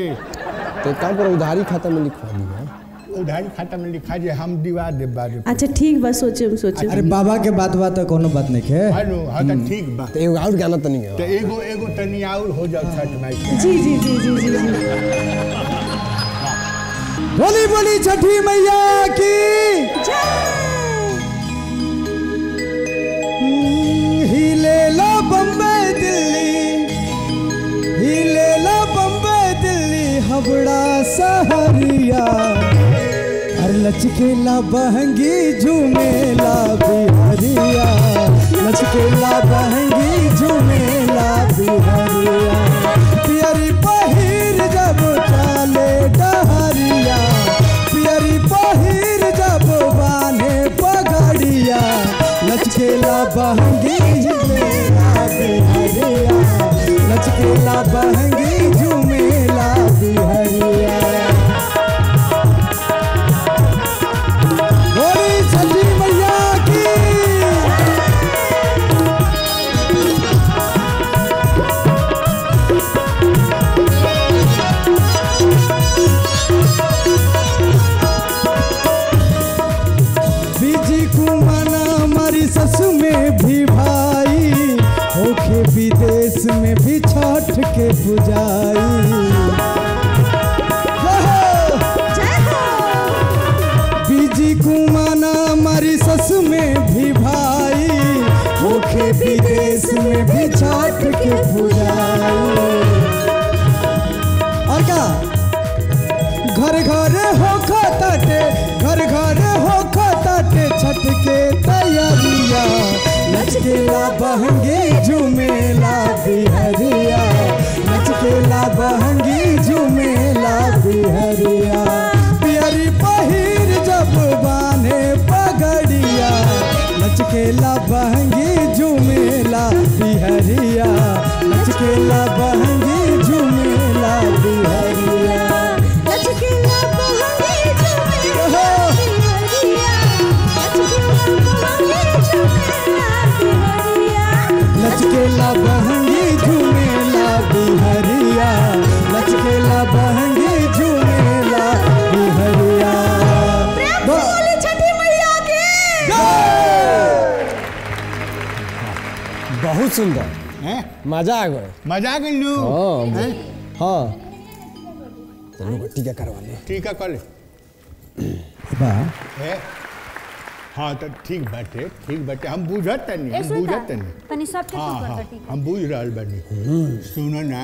तो एक काम करो उधारी खाता में लिखवा दिया। उधारी खाता में लिखा जे हम दिवा दे बारे अच्छा ठीक बा सोचे सोचे। अरे बाबा के बात तो कोनो बात नहीं है। हेलो हाँ तो ठीक बा तो एगो और गाना तनी तो एगो तनी और हो जाओ छठ माई के। जी जी जी जी जी जी। बोली बोली छठी मैया की हिले ला बम्बई दिल्ली हिले ला बम्बई दिल्ली हबड़ा सहरिया अरे लचकेला बहंगी झूमेला बिहारिया लचकेला बहंगी झूमेला बिहारिया पियरी पहिर जब चाले डहरिया पियरी पहिर जब बाने पगड़िया लचकेला बहंगी झूमेला बिहारिया लचकेला बहंगी झूमेला बिहारिया। बोली छठी मैया की बीजी कुमाना हमारी ससु में भी भाई होके विदेश में भी छठ के पुजाई बीजी कुमाना हमारी ससु में भी भाई होके विदेश में भी छठ के पुजाई। और क्या घर घर हो खाते घर घर हो खाते छठ के तैयारिया लचकेला बहंगी झूमेला बिहरिया लचकेला बहंगी झूमेला बिहरिया पियरी पहिर जब बाने पगड़िया लचकेला बहंगी झूमेला बिहरिया लचकेला बहंगी झूमेला बिहरिया लचकेला बहंगी झूमेला लचकेला बहंगी झूमेला बिहरिया लचकेला बहंगी झूमेला बिहरिया। बोली छठी मैया की बहुत सुंदर हैं मजा आ गए। मजा आ गई नु हाँ हाँ चलो टीका करवा ले। ठीक है कल बा है हाँ तो ठीक बाटे हम बुझत तनी हम बुझत तनी तनी सब ठीक हाँ कर हाँ ठीक हम बुझ रहल बानी सुनो ना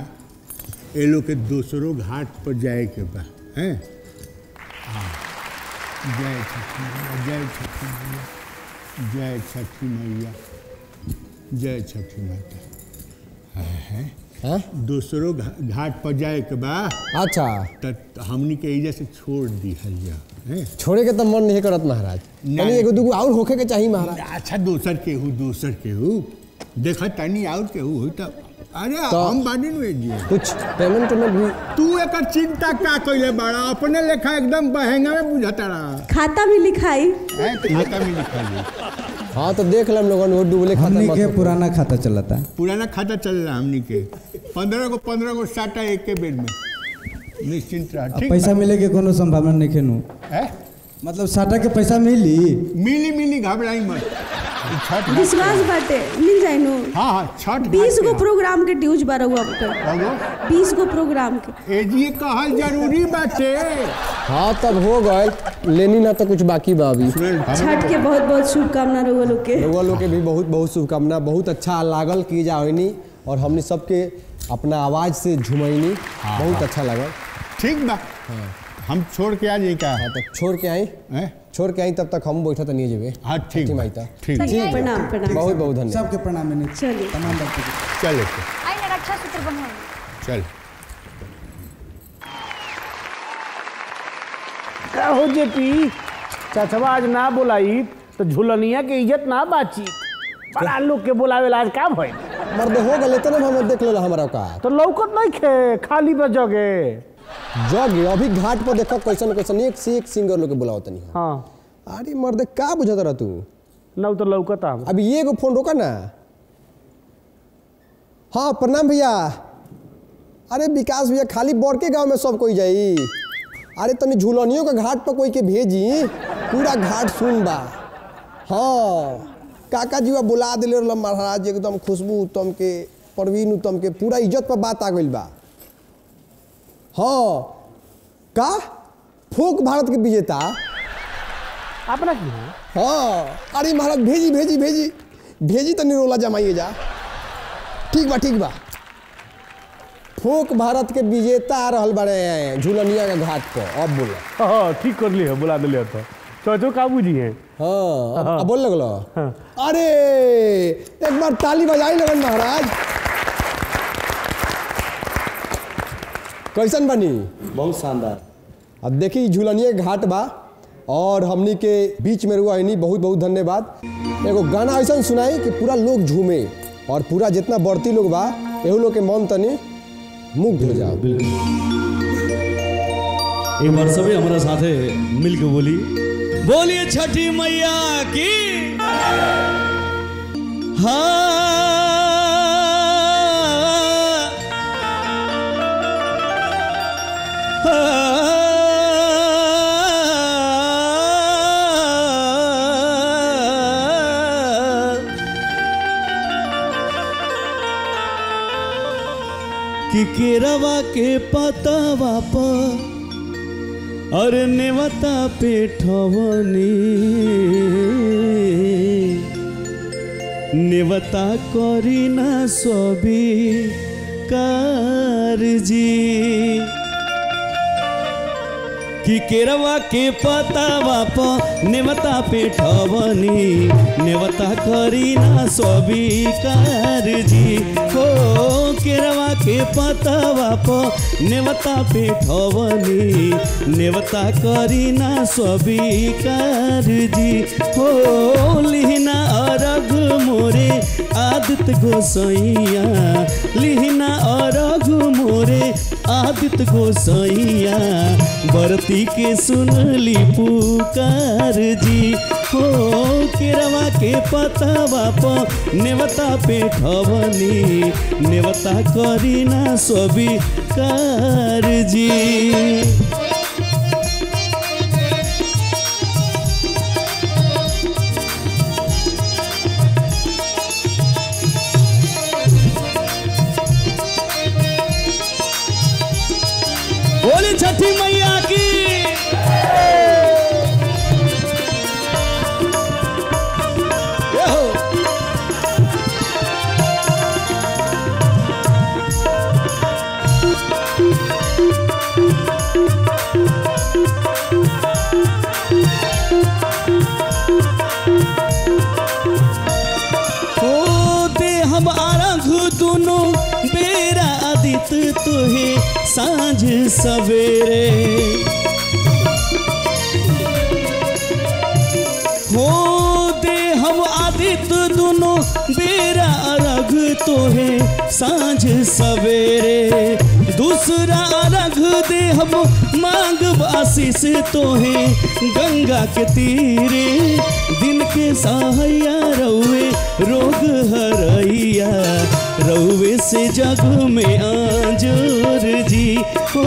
ये लोग के दूसरों घाट पर जाए के बा हैं हाँ जय छठी मैया जय छठी मैया जय छठी मैया जय छठी माता हैं हाँ दूसरों घाट पर जाए के बा अच्छा तो हमनी के एजा से छोड़ दी हलिया हैं छोड़े के तो मन नहीं करत महाराज। तनी एगो दूगो और होखे के चाहिए महाराज। अच्छा दोसर केहू देखा तनी और केहू हुई तो अरे तो हम बानी नु जी कुछ पेमेंट में भी तू एक चिंता का कइले बड़ा अपने लेखा एकदम बहेंगा में बुझता रहा खाता भी लिखाई है खाता में लिखा ली हाँ तो देख लम लोगन वो डूबले खाता हमनी मत के होखे। पुराना खाता चलता पुराना खाता चल रहा हमनी के 15 गो साटा एक के बेर में निश्चिंत रह ठीक पैसा मिले के कोनो संभावना नहीं खेनू है मतलब साटा के पैसा मिली मिली घबराई मत छठ घाट विश्वास बाटे मिल जाए नो। हाँ हाँ छठ 20 घाट गो के प्रोग्राम के ड्यूज बारह हुआ पे हेलो 20 गो प्रोग्राम के एजिए कहल जरूरी बाटे हाँ तब हो गए लेनी ना तो कुछ बाकी बा अभी। छठ के बहुत बहुत शुभकामना रहुआ लोग के। रउआ लोग के भी बहुत बहुत शुभकामना। बहुत अच्छा लागल की जाओनी और हमने सबके अपना आवाज से झुमैनी बहुत अच्छा लागल। ठीक बा हम छोड़ के आ जाए का हाँ तब छोड़ के आई तब तक हम बैठा तो नहीं जेबे। हाँ ठीक छठी बा, माई ता। ठीक प्रणाम प्रणाम बहुत बहुत धन्यवाद। सबके प्रणाम चलिए चले आई ना रक्षा सूत्र बनवाई चल का हो जेपी चाचवा आज ना बोलाई तो झुलनिया के इज्जत ना बाची बड़ा लोग के बोलावे आज का भइल मर्द हो गए तो ना हम देख लो हमारा का तो लौकत नहीं खे खाली पे जगे जग अभी घाट पर देखो कैसन कैसन एक से एक सिंगर लोग के बुलाओ तनी हाँ अरे मर्द का बुझत रह तू ना तो लौकत हम अभी ये को फोन रोका ना हाँ प्रणाम भैया अरे विकास भैया खाली बड़के गांव में सब कोई जाई अरे तनी झूलनियों का घाट पर कोई के भेजी पूरा घाट सुन बा हाँ काका जीवा बुला दिले महाराज एकदम खुशबू उत्तम के परवीन उत्तम के पूरा इज्जत पर बात आ गई बा हाँ का फोक भारत के विजेता अपना की है हाँ अरे महाराज भेजी भेजी भेजी भेजी तो निरोला जमाइए जा ठीक बा फोक भारत के विजेता आ रहल बारे झूलनिया के घाट पर अब बोला हाँ ठीक कर लिए बुला दिले तो काबू जी हैं हाँ अब बोल लगलो अरे एक बार ताली बजाई लगन महाराज कैसन बनी बहुत शानदार अब देखी झूलनिया के घाट बा और हमनी के बीच में रुआ नहीं बहुत बहुत धन्यवाद एगो गाना ऐसा सुनाई कि पूरा लोग झूमे और पूरा जितना बढ़ती लोग बा एहू लोग के मन तनी मुग्ध हो जाओ एक बार सभी हमारा साथे मिलके बोलिए छठी मैया की कि केरवा के पतवा पर और नेवता पे ठवनी नेवता करी ना सभी कारजी कि केरवा के पतावा प नेवता पे ठवनी नेवता करी ना सभी कारजी हो केरवा के पतावा प नेवता पे ठवनी नेवता करी ना सभी कारजी हो लिहना अरघ मोरे आदित्य गोसैया लिहना अरघ मोरे आदित्य गोसैया बरती के सुनली पुकार जी हो केरवा के पतावा प नेवता पे ठवनी नेवता करी ना सभी कारजी बोली छठी मैया की हम आरघ दोनों बेरा आदित्य तुहे सांझ सवेरे हो दे हम आदित्य दोनों बेरा अर्घ तोहे सांझ सवेरे दूसरा अर्घ दे हम मांग आशीष तोहे गंगा के तीरे दिन के सहाया रउए रोग हरैया रउए से जग में आजोर जी हो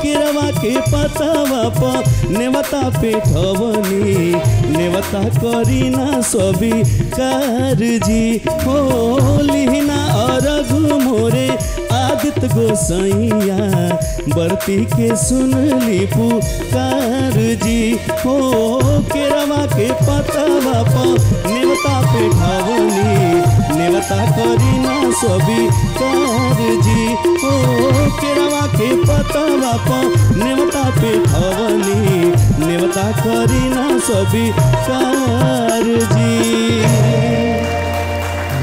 केरवा के पतावा प नेवता पे ठवनी नेवता करी ना सभी कारजी हो लिहना अरघ मोरे आदित्य गोसैया बरती के सुनली पुकार जी हो केरवा के पतावा प नेवता पे ठवनी नेवता करी ना सभी कारजी हो केरवा के पतावा प नेवता पे ठवनी नेवता करी ना सभी कारजी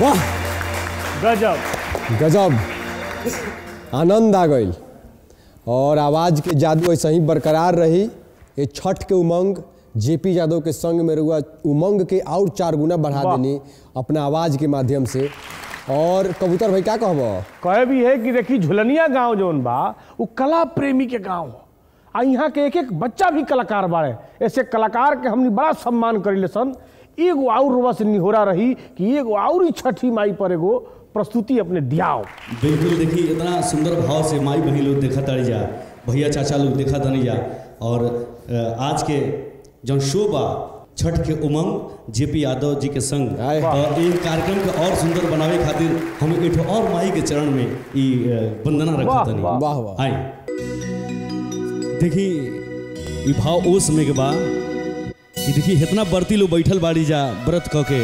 वाह गजब गजब आनंद आ गई और आवाज़ के जादू ऐसा ही बरकरार रही। ये छठ के उमंग जेपी यादव के संग में रुआ उमंग के और 4 गुना बढ़ा देनी अपना आवाज़ के माध्यम से। और कबूतर भाई क्या कहब कहे भी है कि देखी झुलनिया गांव जौन बा वो कला प्रेमी के गांव आ यहाँ के एक बच्चा भी कलाकार बाड़े। ऐसे कलाकार के हमने बड़ा सम्मान करी सन। एगो और रुआ से निहोरा रही कि एगो और ही छठी माई पर एगो प्रस्तुति अपने दियाओ। बिल्कुल देखिए इतना सुंदर भाव से माई बहन लोग देखा तारी जा, भैया चाचा लोग देखा तनी जा। और आज के जौन शो बा छठ के उमंग जेपी यादव जी के संग इन कार्यक्रम के और सुंदर बनावे खातिर हम एक और माई के चरण में ई वंदना रखा तनी। वाह वाह। आई देखी ई भाव ओ समय के बा कि देखी इतना बर्ती लोग बैठल बाड़ी जा व्रत क के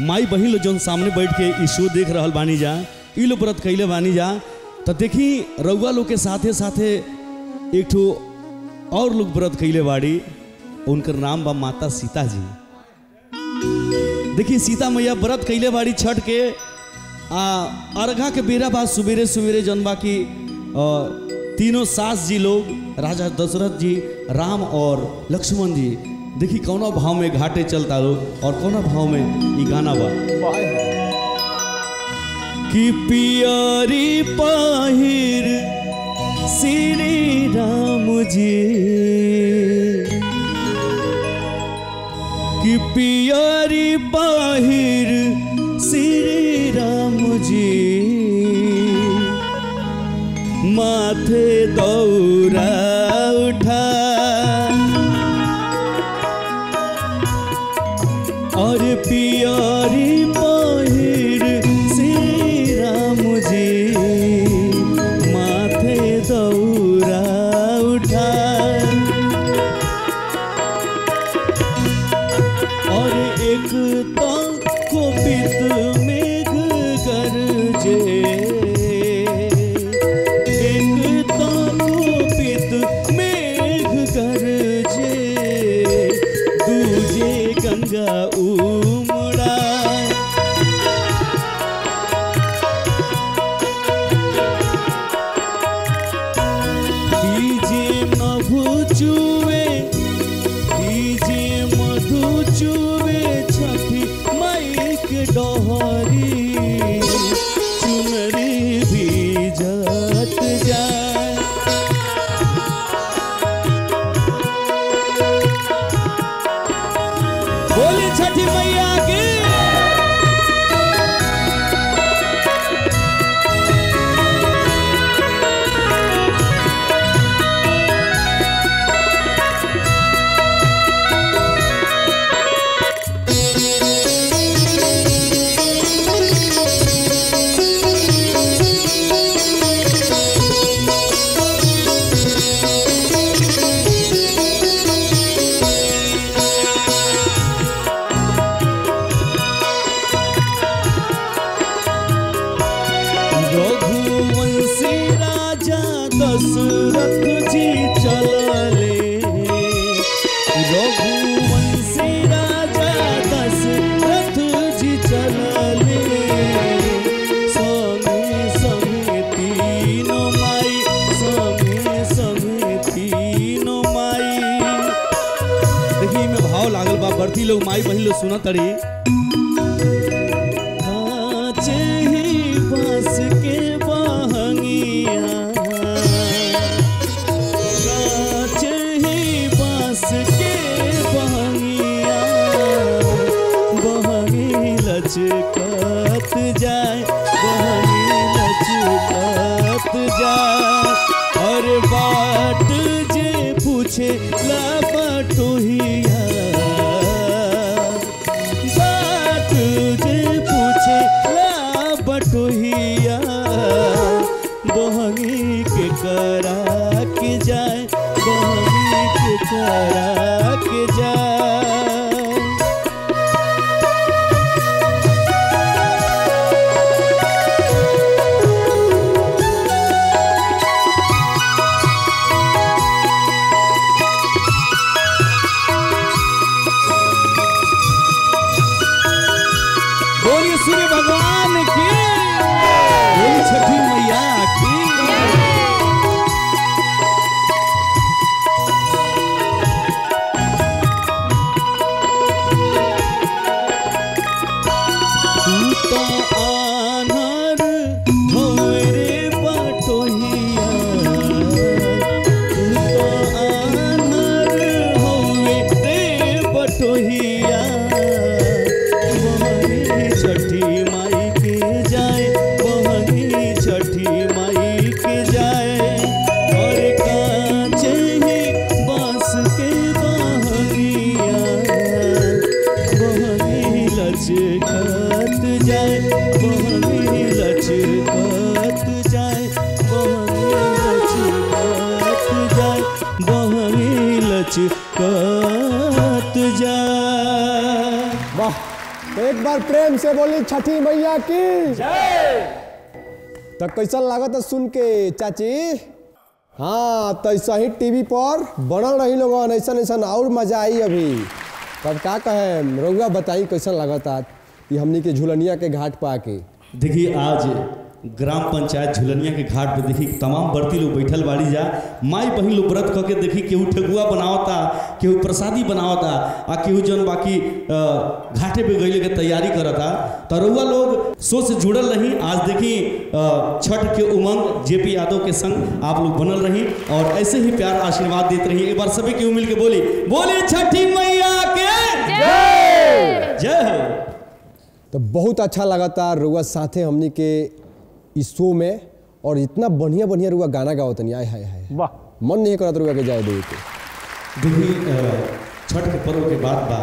माई बहिन लोग जौन सामने बैठ के ई शो देख रहल बानी जा, ई लोग व्रत कैले बानी जा। तो देखी रउआ लोग के साथे साथे एक ठो और लोग व्रत कैले बाड़ी, उनकर नाम बा माता सीता जी। देखिए सीता मैया व्रत कैले बाड़ी छठ के अर्घा के बेरा बाद सुबेरे सुबेरे जौन बा की तीनों सास जी लोग राजा दशरथ जी, राम और लक्ष्मण जी देखी कौना भाव में घाटे चलता लोग और कौना भाव में ये गाना बा कि पियरी पहिर श्री राम जी, कि पियरी पहिर श्री राम जी, माथे दौरा उठा और पियरी पहिर श्री राम जी, माथे दौरा उठा और एक तो कोपित मेघ गरजे, एक तो कोपित मेघ गरजे, दूजे गंगा उमड़ा दीजे मधु चुवे, दीजे मधु चुवे छठी माई के डोहरी, चुनरी भीजत जाए। बोली छठी मैया की। रघुवंशी राजा दशरथ जी चलले, रघुवंशी राजा दशरथ जी चलले, संगे संगे तीनों माई, संगे संगे तीनों माई। देखिए में भाव लागल बा, बर्ती लोग माई बहिन लोग सुना तड़ी। बांस के बहंगिया, कांच ही बांस के बहंगिया, बहंगी लचकत जाए, बहंगी लचकत जाए। और बाट जे पूछे ला बटोहिया, बाट जे पूछे बटोहिया, बहंगी के करा के जाए, बहंगी के करा के जाए। बोलिए सूर्य भगवान की, बोलिए छठी मैया की। लचकत जाए। वाह, तो एक बार प्रेम से बोली छठी मैया की तो कैसा लागत है सुन के चाची? हाँ, तो ऐसा ही टीवी पर बनल रही लोगन, ऐसा ऐसा और मजा आई अभी। तब का कहे रउआ बताई कैसा लागत आज ये हमनी के झुलनिया के घाट पर आके? देखिए आज ग्राम पंचायत झुलनिया के घाट पे देखी तमाम बर्ती लोग बैठल बाड़ी जा, माई बहन लोग व्रत करके देखी केहू ठेकुआ बनावता, केहू प्रसादी बनावता, आ केहू जन बाकी घाटे पे गईले के तैयारी करता। तो रउआ लोग शो से जुड़ल रही। आज देखी छठ के उमंग जेपी यादव के संग आप लोग बनल रही और ऐसे ही प्यार आशीर्वाद देते रही। एक बार सभी केहू मिल के बोली छठी मैया के जय हो। तो बहुत अच्छा लगाता रुआ साथे हमनी के इस शो में, और इतना बढ़िया बढ़िया रुआ गाना गाओ तनी, आय हाय हाय, वाह, मन नहीं करत रुआ के जाए दे के। देखिए छठ के पर्व के बाद बा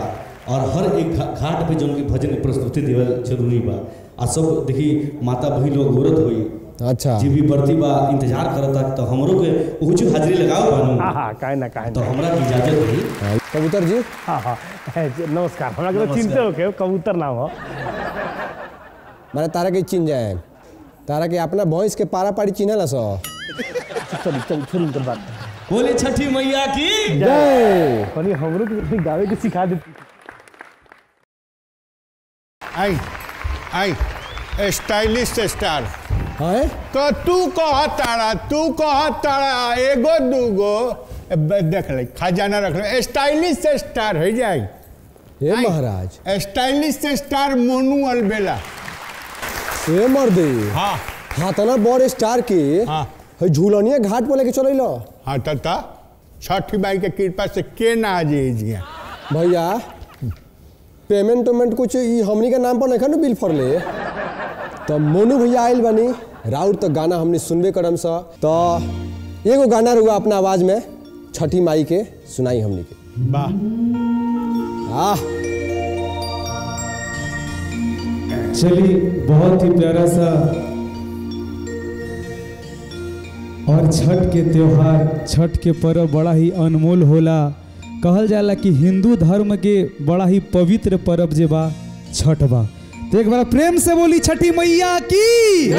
और हर एक घाट पे जो उनकी भजन की प्रस्तुति देवल जरूरी बा। आ सब देखी माता बहन लोग औरत हुई, अच्छा जी भी बर्ती बा इंतजार करता, तो हमरो के उहुचु हाजिरी लगाओ बानू। हाँ काहे ना तो हमरा की इजाजत हुई। कबूतर जी हाँ नमस्कार। हमरा के चिंते हो के कबूतर नाम हो। मारे तारा के चिन्ह जाए, तारा के अपना भैंस के पारा पाड़ी चिन्हला सो। चल छोड़ कर बात। बोले छठी मैया की जय। कनी हमरो के गावे के सिखा दे। आई स्टाइलिश स्टार है तो तू कहताड़ा एगो दूगो देख ले खजाना रख ले। स्टाइलिश स्टार है जाए हे महाराज, स्टाइलिश स्टार मोनू अलबेला। ए मर्दे, हाँ हाँ तना बड़ स्टार के हाँ झूलनिया घाट पर लेके चल लो। हाँ ता छठी बाई के कृपा से के ना आ जाइए भैया। पेमेंट कुछ हमनी के नाम पर नहीं खा बिल फर ले। तो मोनू भैया आयल बनी राउर, तो गाना हमने सुनबे करम सा। तो एगो गाना रुआ अपना आवाज में छठी माई के सुनाई हमनी के। वाह चलिए, बहुत ही प्यारा सा और छठ के त्योहार, छठ के पर्व बड़ा ही अनमोल होला। कहल जाला कि हिंदू धर्म के बड़ा ही पवित्र पर्व जे बा छठ बा। तो एक बार प्रेम से बोली छठी मैया की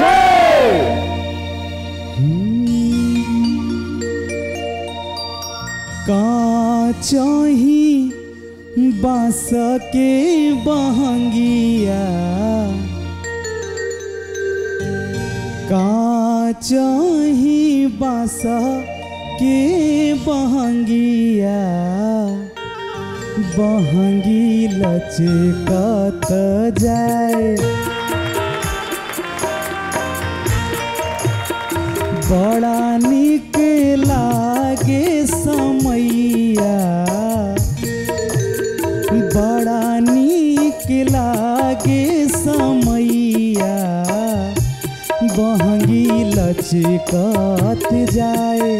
का चाही बांस के बहंगिया, का चाही बांस के बहंगिया, बहंगी लचकत जाए, बड़ा निक लागे समैया, बड़ा निक लागे समैया, बहंगी लचकत जाए।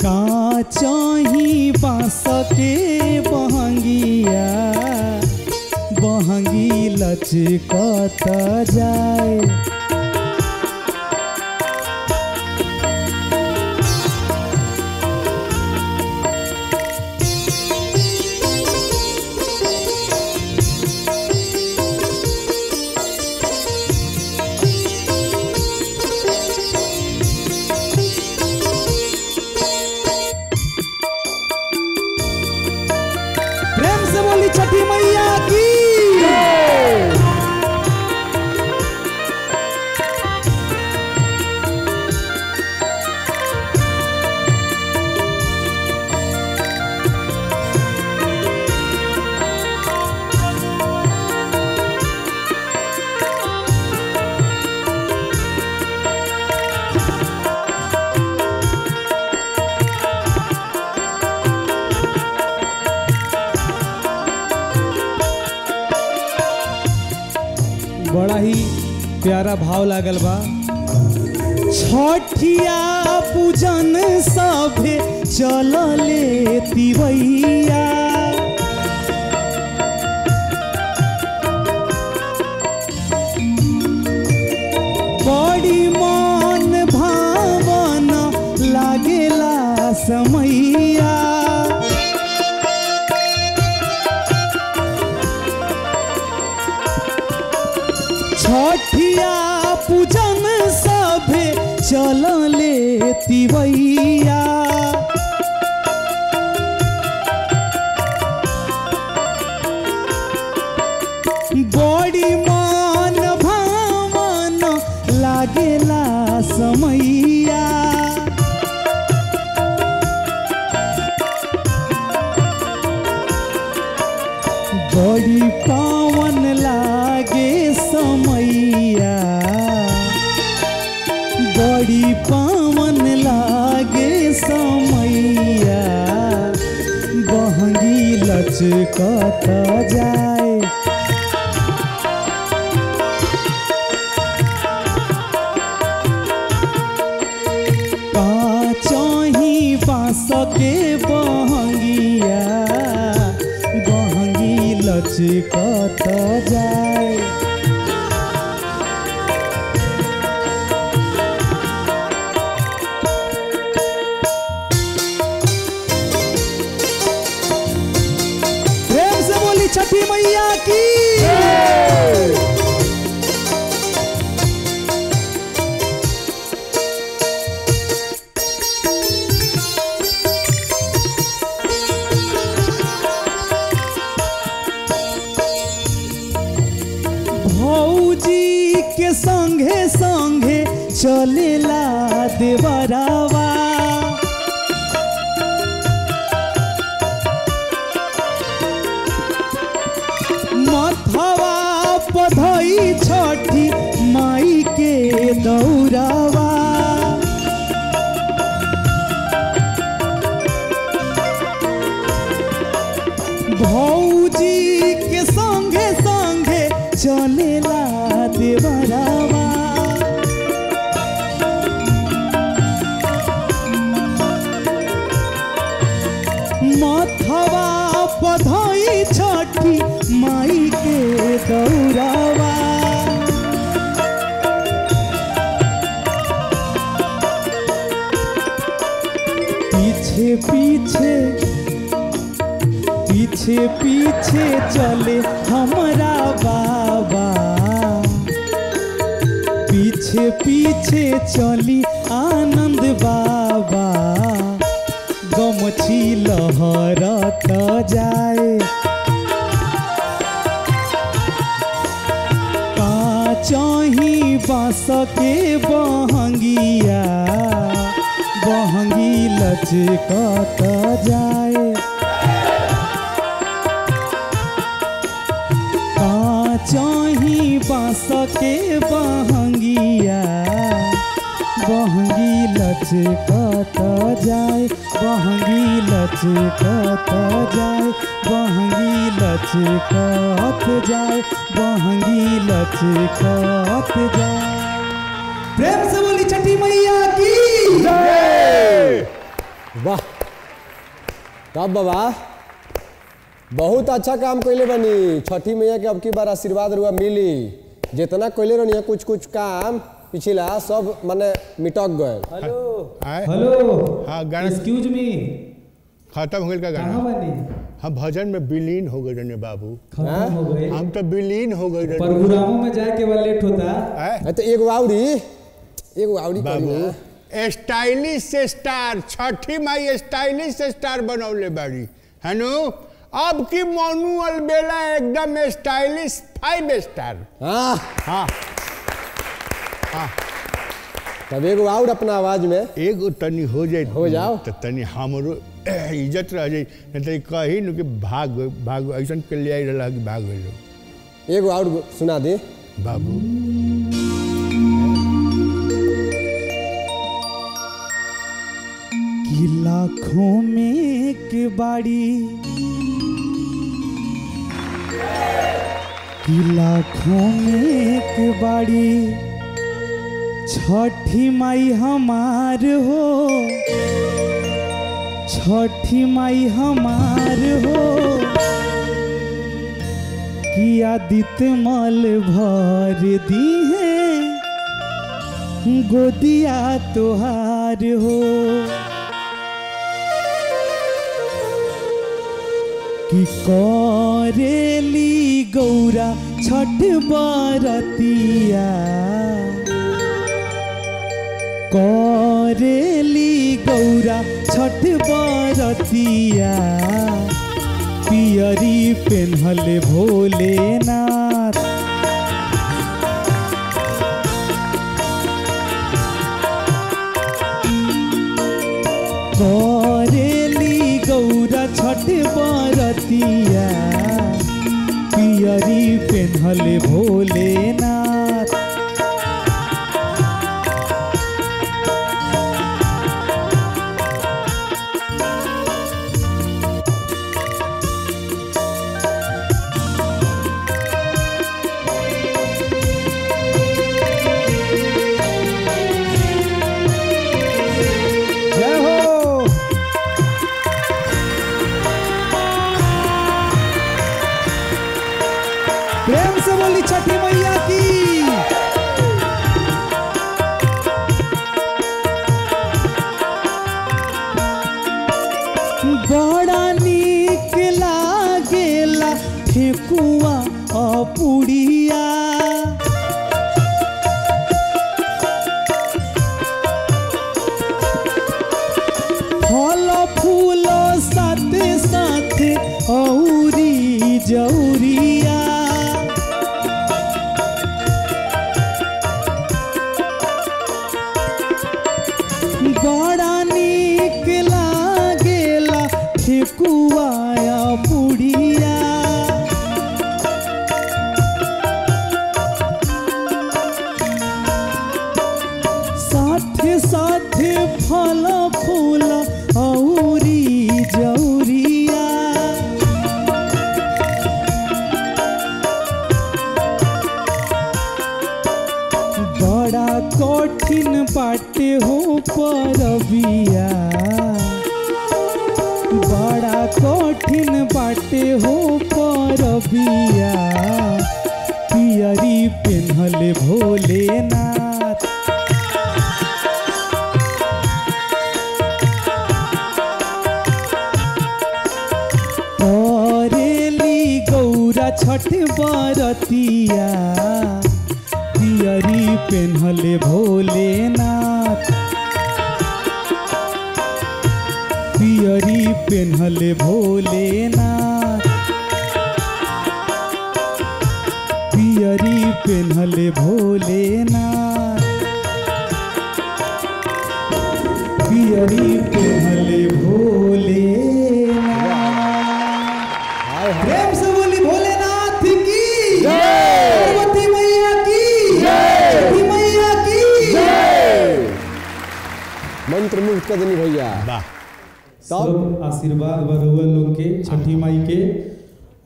का चाही बांस के बहंगिया, बहंगी लचकत जाए। प्रेम से बोली छठी मैया की। बड़ा ही प्यारा भाव लागल बा। छठिया पूजन सभे चलले तिवैया, समैया छठिया पूजन सभे चलले तिवैया बड़ी मन भावन लागेला समैया बड़ी पावन लागे समैया बड़ी पावन लागे समैया बहंगी लचकत जाए पाँचही बाँस के बहंगिया बहंगी लचकत जाए प्रेम से बोली छठी मैया की भौजी के संगे संगे चलेला देवरावा मथवा पधई छठी माई के दौरावा भौजी के संगे संगे चलेला देवरावा मथवा पधई छठी माई के दौरावा पीछे पीछे पीछे पीछे चले हमारा बाबा पीछे पीछे चली आनंद बाबा गमछी लहरत जाए पाँचही बाँस के बहंगिया बहंगी लचकत जाए पाँचही बाँस के बहंगिया बहंगी लचकत जाए बहंगी लचकत जाए बहंगी लचकत जाए बहंगी लचकत जाए प्रेम से बोली छठी मैया की जय। वाह तब बाबा बहुत अच्छा काम कैले बनी छठी मैया के अब की बार आशीर्वाद रुआ मिली जितना कैले रही कुछ कुछ काम पिछला सब माने मिटक गए। हेलो हाँ गाना एक्सक्यूज मी खत्म हो गया का कहाँ गाना बनी हम भजन में विलीन हो गए रे बाबू खत्म हो गए हम तो विलीन हो गए प्रोग्रामों में जाए के बाद लेट होता हैं? तो एगो आवड़ी बाबू स्टाइलिश से स्टार छठी माई स्टाइलिश से स्टार बनौले बाड़ी है नु अब की मोनू अलबेला एकदम स्टाइलिश 5 स्टार। हाँ हाँ हाँ तब एगो और अपना आवाज में एगो तनी हो जाए हो जाओ तो तनी हमरो इज्जत रह जाए नहीं तो कही न कि भाग ऐसा के लिए आई रहा कि भाग गए एगो और सुना दे बाबू कि लाखों में एक बाड़ी कि लाखों में एक बाड़ी छठी माई हमार हो छठी माई हमार हो कि आदित्य मल भर दी है गोदिया तोहार हो कि करेली गौरा छठ बरतिया करेली गौरा छठ बरतिया पियरी पेन्हले भोलेनाथ करेली गौरा छठ बरतिया पियरी पेन्हले भोलेनाथ प्रेम से बोली छठी मैया की। बड़ा नीक लागेला ठेकुआ अपुड़िया फल फूल साथे साथे औरी जौरिया बड़ा नीक लागेला ठेकुआ पुड़िया साथे साथे फल फूल औरी जौरिया बड़ा कठिन बाटे हो परबिया बड़ा कठिन बाटे हो परबिया पियरी पेन्हले भोलेनाथ करेली गौरा छठ बरतिया पियरी पेन्हले भोलेनाथ पियरी पेन्हले भोलेनाथ पियरी पेन्हले भोलेनाथ पियरी पेन्हले भोलेनाथ प्रेम से बोली भोलेनाथ की पार्वती मैया की छठी मैया की मंत्र मुग्ध कर देनी भैया। सब आशीर्वाद बरुआ लोग के छठी माई के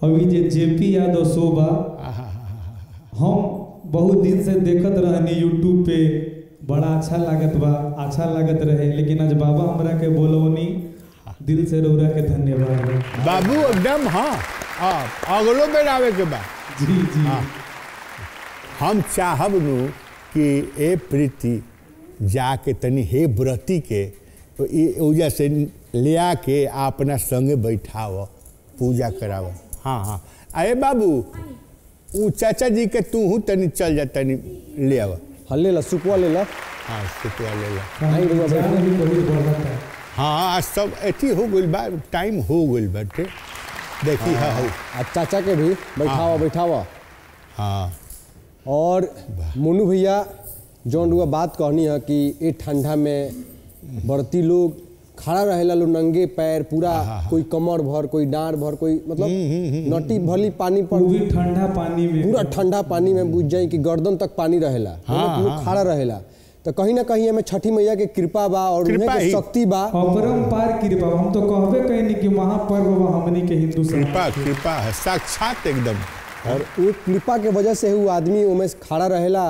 अभी जे जेपी यादव शो बा हम बहुत दिन से देखत रहनी यूट्यूब पे बड़ा अच्छा लागत रहे लेकिन आज बाबा हमरा के बोलवनी दिल से रौरा के धन्यवाद बाबू एकदम हाँ अगलो बेर आवे के बा जी जी हम चाहब नु कि ए प्रीति जाके तनी हे व्रती के ऊजा से ले आके अपना संगे बैठाव पूजा कराव। हाँ हाँ अरे बाबू ऊ चाचा जी के तू हूँ तनी चल जा तनी ले आव। हाँ ले ला सुपुआ ले ला। हाँ सुपुआ ले ला। हाँ आज सब एथी हो गई बा टाइम हो गई बाटे देखी हाँ हो चाचा के भी बैठावा बैठावा। हाँ और मोनू भैया जौन रुआ बात कहनी है कि ये ठंडा में बरती लोग खड़ा रहेला लो नंगे पैर पूरा कोई कमर भर कोई डांड भर कोई मतलब नटी भली पानी पर ठंडा पानी में पूरा ठंडा पानी में बुझ जाए कि गर्दन तक पानी रहेला लोग खड़ा रहेला तो कहीं ना कहीं हमें छठी मैया के कृपा बा और उन्हें के शक्ति बा अपरंपार कृपा हम तो कहबे कहीं कि महापर्व बा हमनी के हिंदू कृपा है साक्षात एकदम और वो कृपा के वजह से वो आदमी उमें खड़ा रहेला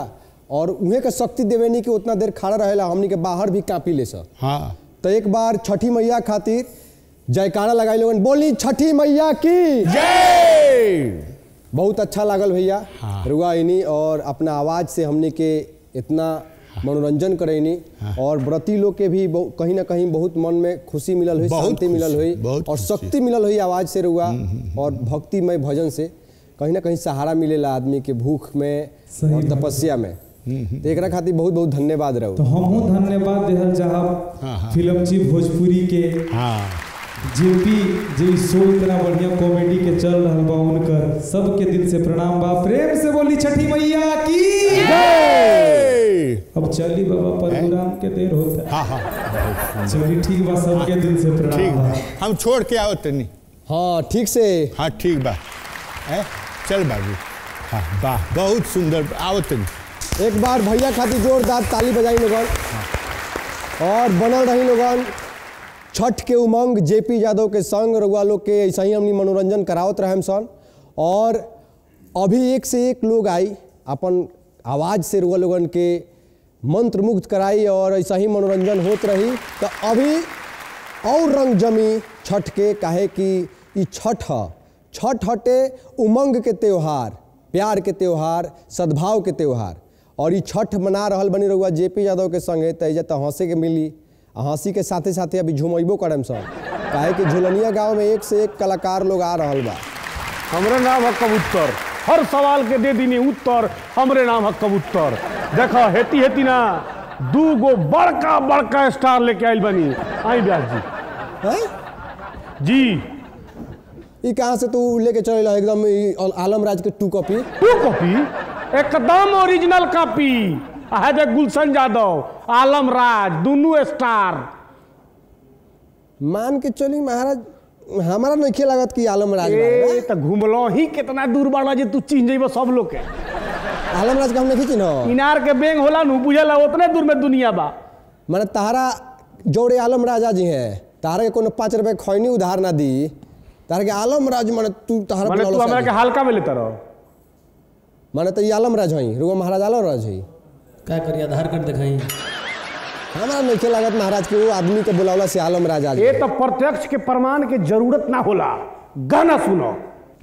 और उन्हें के शक्ति देवे नहीं कि उतना देर खड़ा रहेला हमनी के बाहर भी कापी ले सक। हाँ तो एक बार छठी मैया खातिर जयकारा लगाई लोगन बोली छठी मैया की जय। बहुत अच्छा लागल भैया रुआ इनी और अपना आवाज से हमने के इतना मनोरंजन करैनी और व्रती लोग के भी कहीं ना कहीं बहुत मन में खुशी मिलल हुई, शांति मिलल हुई और शक्ति मिलल हुई आवाज से रुआ और भक्तिमय भजन से कहीं ना कहीं सहारा मिलेला आदमी के भूख में और तपस्या में। तो एक खातिर बहुत बहुत धन्यवाद रहो। तो हमहू धन्यवाद देहल चाहब फिल्म चीफ भोजपुरी के जेपी जी शो इतना बढ़िया कॉमेडी के चल रहा बा, उनकर सबके दिल से प्रणाम बा। प्रेम से बोली छठी मैया की जय। अब चली बाबा परशुराम के देर होता है। चली ठीक बा, सबके दिल से प्रणाम बा। हम छोड़ के आओ तनी। हाँ ठीक से, हाँ ठीक बा। चल बाबू। हाँ वाह बहुत सुंदर, आओ तनी। एक बार भैया खातिर जोरदार ताली बजाई लोगन और बनल रही लोगन। छठ के उमंग जेपी यादव के संग रउआ लोग के ऐसा ही हमनी मनोरंजन करावत रहे सन और अभी एक से एक लोग आई अपन आवाज़ से रउआ लोगन के मंत्र मुग्ध कराई और ऐसा ही मनोरंजन होत रही। तो अभी और रंग जमी छठ के, काहे कि ई छठ हटे उमंग के त्योहार, प्यार के त्योहार, सद्भाव के त्योहार। और ये छठ मना रहल बनी रहुआ जेपी यादव के संगे तेजा तो हंसे के मिली, हंसी के साथे साथे अभी झुमैबो करम सब, काहे कि झुलनिया गांव में एक से एक कलाकार लोग आ रहल बा। हमरे नाम है कबूतर, हर सवाल के दे दीनी उत्तर, हमरे नाम है कबूतर। देखो हेती ना 2 गो बड़का बड़का स्टार लेके आइल बनी। आई व्यास जी ये कहाँ से तू लेके चल एकदम आलम राज के 2 कॉपी एकदम ओरिजिनल कॉपी है देख, गुलशन यादव, आलम राज, दोनों स्टार। मान के चली महाराज, हमारा नहीं लागत कि आलम राज तो घूमलो ही कितना दूर बाड़ा जे तू चिन्ह जेबो सब लोग के। आलम राज का हम नहीं चिन्ह, इनार के बेंग होला नु बुझला, उतने दूर में दुनिया बा। माने तारा जोड़े आलम राजा जी है, तारा के कोनो 5 रुपए खैनी उधार ना दी, तारा के आलम राज माने तू तारा माने तू हमरा के हल्का में लेता रहो। माने तो आलम राज हई, रुआ महाराज आलम राज हई। क्या करिए, आधार कार्ड दिखाई। हमारा नहीं लागत महाराज के वो आदमी के बुलावला से आलम राज आ। ये तो प्रत्यक्ष के प्रमाण के जरूरत ना होला। गाना सुनो,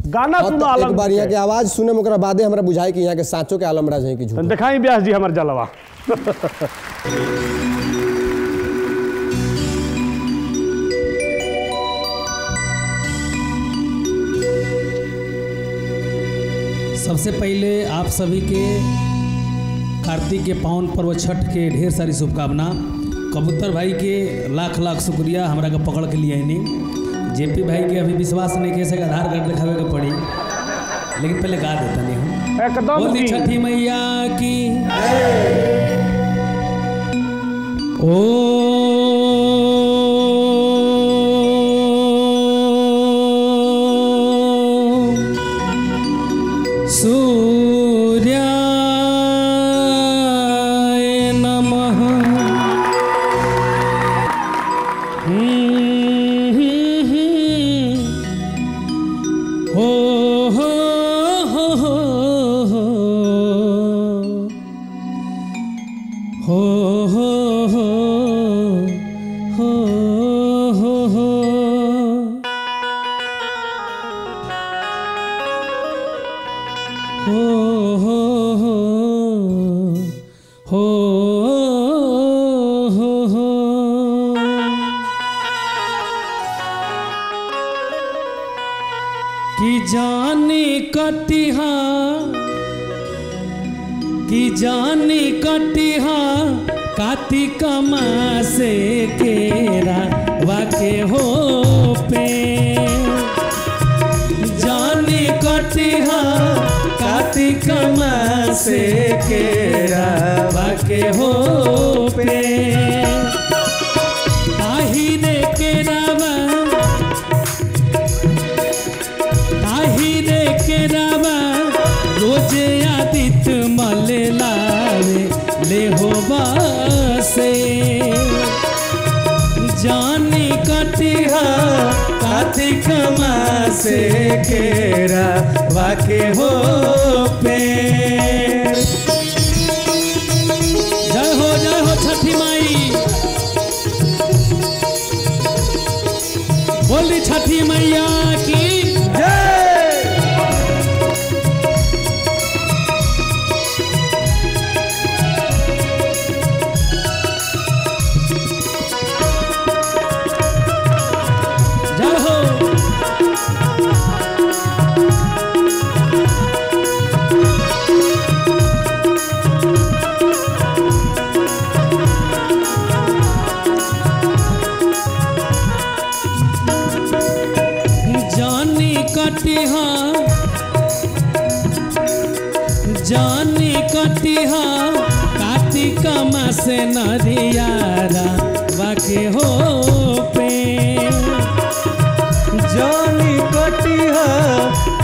गाना सुनो आलम। एक बार यहाँ के आवाज सुने में बादे हमरा बुझाई कि यहाँ के साँचो के आलम राज है कि झूठ। दिखाई व्यास जी हमार जलवा। सबसे पहले आप सभी के कार्तिक के पावन पर्व छठ के ढेर सारी शुभकामना। कबूतर भाई के लाख लाख शुक्रिया हमरा के पकड़ के लिए आईनी। जेपी भाई के अभी विश्वास नहीं कैसे आधार कार्ड दिखावे के पड़ी, लेकिन पहले गा देता नहीं हम। एकदम बोली छठी मैया की ओ की जानी कटिहा कार्तिक मासे केरा वाके हो पे जानी कटिहा कार्तिक मासे केरा वाके हो पे ताहिरे केरावा ताहिरे केरावा रोजे आदित्य मले लावे ले हो बासे जानी कटिहा कार्तिक मासे केरा वाके हो पे। जय हो छठी माई, बोली छठी मैया की जय। से नरियारा वाके हो पेड़ जानी कटिहा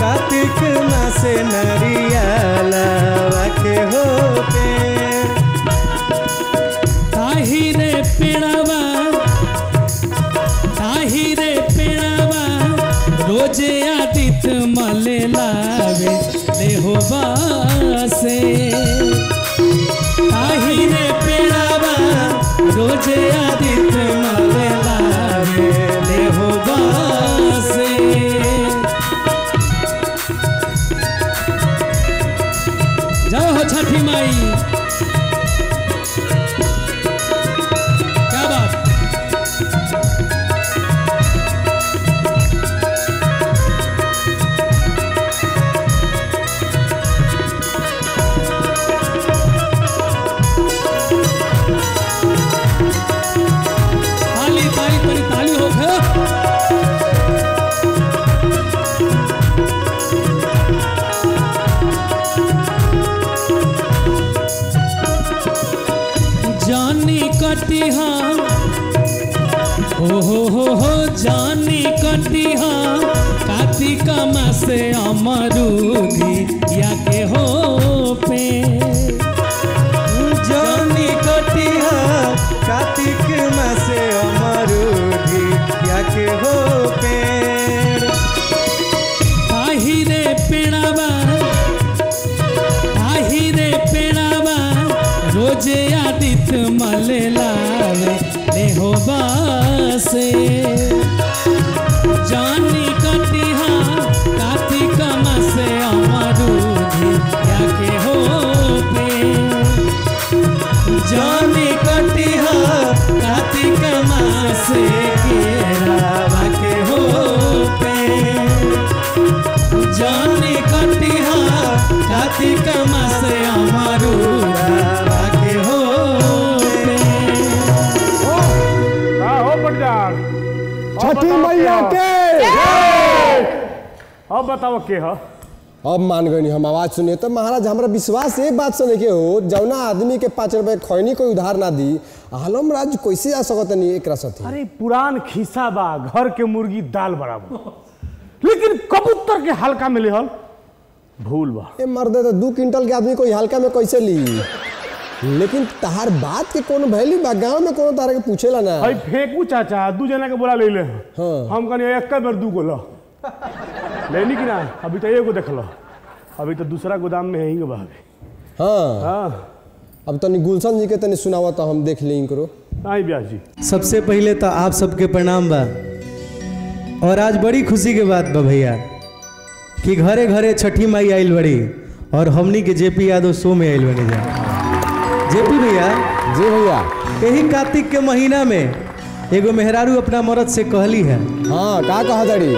कार्तिक मासे नरियाला वाके हो पेड़ ताही रे पेड़ावा रोजे आदित मले लावे ले हो बासे ताही रे पेड़ावा रोजे आदित मले लावे ले हो बासे जाओ हो छठी माई क्या बात ताली हो गया जानी कटिहा हो जानी कटिहा कार्तिक मासे अमरूदी या के हो पे जानी कटिहा कार्तिक मासे अमरूदी या के हो पेड़ ताही रे पेड़ावा रोजे आदित मले लावे ले हो बासे जानी कटिहा कार्तिक मासे अमरूदी या के हो पे जानी कटिहा कार्तिक मासे केरावा के हो पेड़ जानी कटिहा कार्तिक मासे अमरूदा के हो छठी मैया के अब बताओ के ह अब मान गई हम आवाज सुनिए तो महाराज हमारा विश्वास एक बात सुने के हो जौना आदमी के 5 रुपए खैनी कोई उधार ना दी आलम राज कैसे आ सकत नहीं एक रसत अरे पुरान खिस्सा बा घर के मुर्गी दाल बराबर लेकिन कबूतर के हल्का में लेहल भूल बा ए मर्दे तो 2 क्विंटल के आदमी कोई हल्का में कैसे ली लेकिन तहार बात के कोनो वैल्यू बा गांव में कोनो तारे के पूछेला ना भाई फेंकू चाचा 2 जना के बोला ले ले हम कहनी एक बेर 2 गो लो लेनी कि ना अभी तो एगो देख लो अभी तो दूसरा गोदाम में है ही बा हाँ अब तनी गुलशन जी के तनी सुनावा तो हम देख लें करो आई ब्यास जी सबसे पहले तो आप सबके प्रणाम बा और आज बड़ी खुशी के बात बा भैया कि घरे घरे छठी माई आइल बड़ी और हमनी के जेपी यादव शो में आइल बने जा जेपी भैया जी भैया यही कार्तिक के महीना में एगो मेहरारू अपना मर्द से कहली है हाँ का कहा दड़ी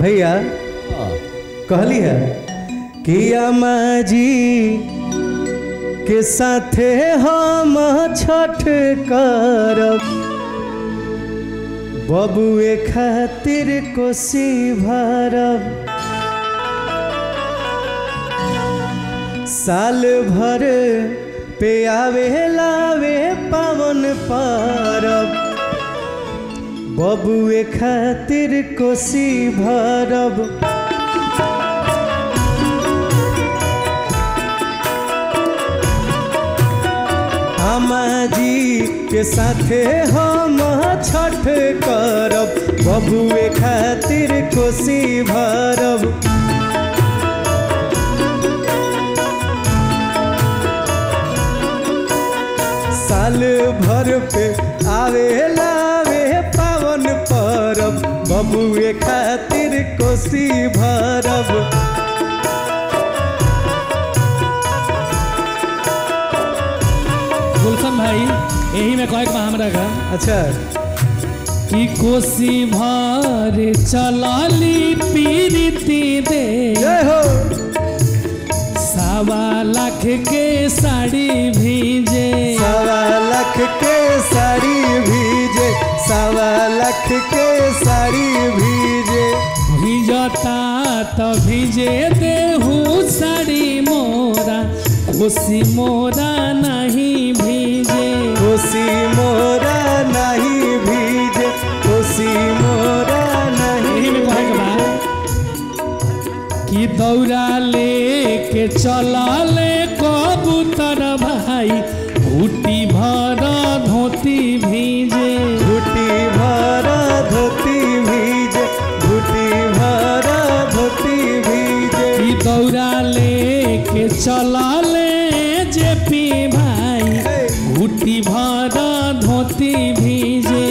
भैया कहली है कि अम्मा जी के साथे हम छठ करब बबुए खातिर कोसी भरब साल भर पे आवे लावे पावन परब बबुए खातिर कोसी भरब अम्मा जी के साथे हम छठ करब बबुए खातिर कोसी भरब साल भर पे आवे लावे पावन परब बबुए खातिर कोसी भरब गुलशन भाई यही में कहे हमरा का अच्छा कि कोसी भर चलाली पीरती दे जय हो 1.25 लाख के साड़ी भीजे 1.25 लाख के साड़ी भीजे 1.25 लाख के साड़ी भीजे भीजता तो भीजे दे कोसी मोरा नहीं भीजे, कोसी मोरा नहीं भीजे, कोसी मोरा नहीं भीजे। कि दौरा लेके चला ले कबूतर भाई, घूटी भर धोती भीजे, घूटी भर धोती भीजे, घूटी भर धोती भीजे। कि दौरा लेके चला ले जेपी भाई, घूटी भर धोती भीजे।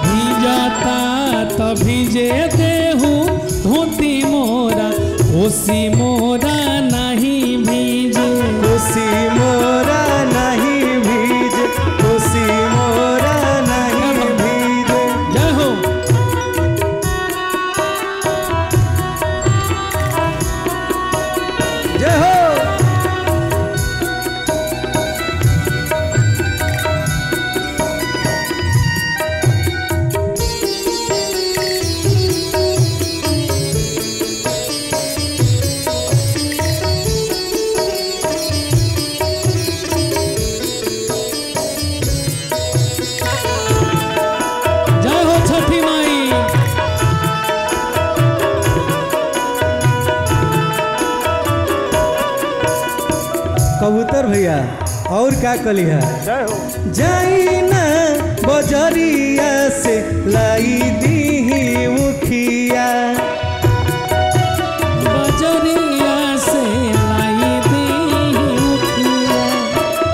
भीजता तो भीजे देहू धोती मोरा, कोसी मोरा नहीं भीजे, कोसी मोरा नहीं भीजे, कोसी मोरा नहीं भीजे। जय हो। जय हो। जय हो छठी माई। कबूतर भैया और क्या कली है? जय हो। जाई ना बजरिया से लाई दी मुखिया, बजरिया से लाई दी मुखिया।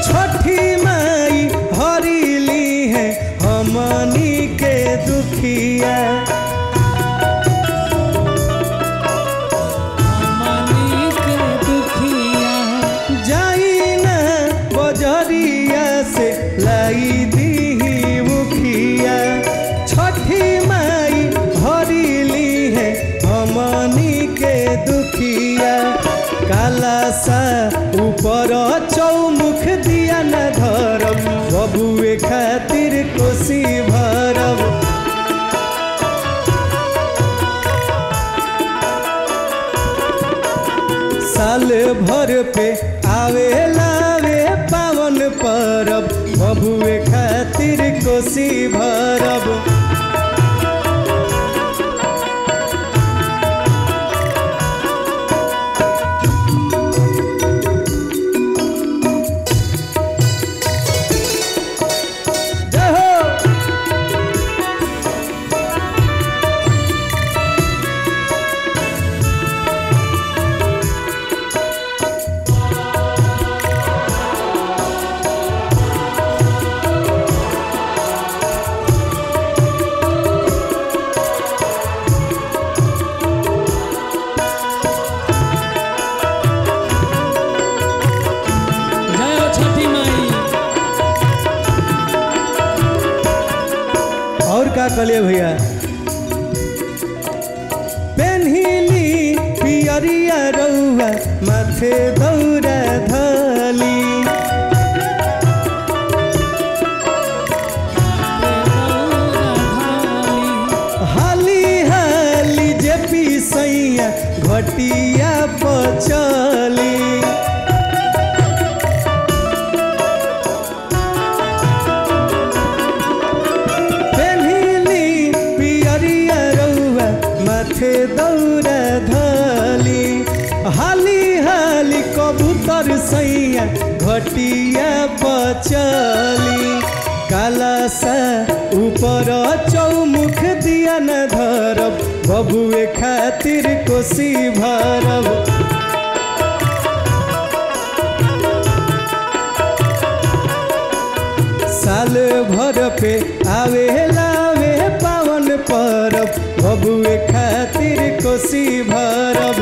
छठी माई हरीली है हमनी के दुखिया, हमनी के दुखिया। जाई ना बजरिया से लाई दी मुखिया। छठी माई हरीली है हमनी के दुखिया। काला सा ऊपर चौमुख दिया न धरब, बबुए खातिर कोसी भरब। साल भर पे आवे लावे पावन परब, बबुए खातिर कोसी भरब। जय हो। जय हो छठी माई। और क्या कलिए भैया? पेन्हिली पियरिया रउआ माथे दौरा धली, हाली हाली जे पिसैया घटिया पचली। पेन्हिली पियरिया रउआ माथे दौरा धली, हाली हाली कबूतर सैया घटिया पचली। काला सा ऊपर चौमुख दिया न धरब, बबुए खातिर कोसी भरब। साल भर पे आवे लावे पावन परब, बबुए खातिर कोसी भरब।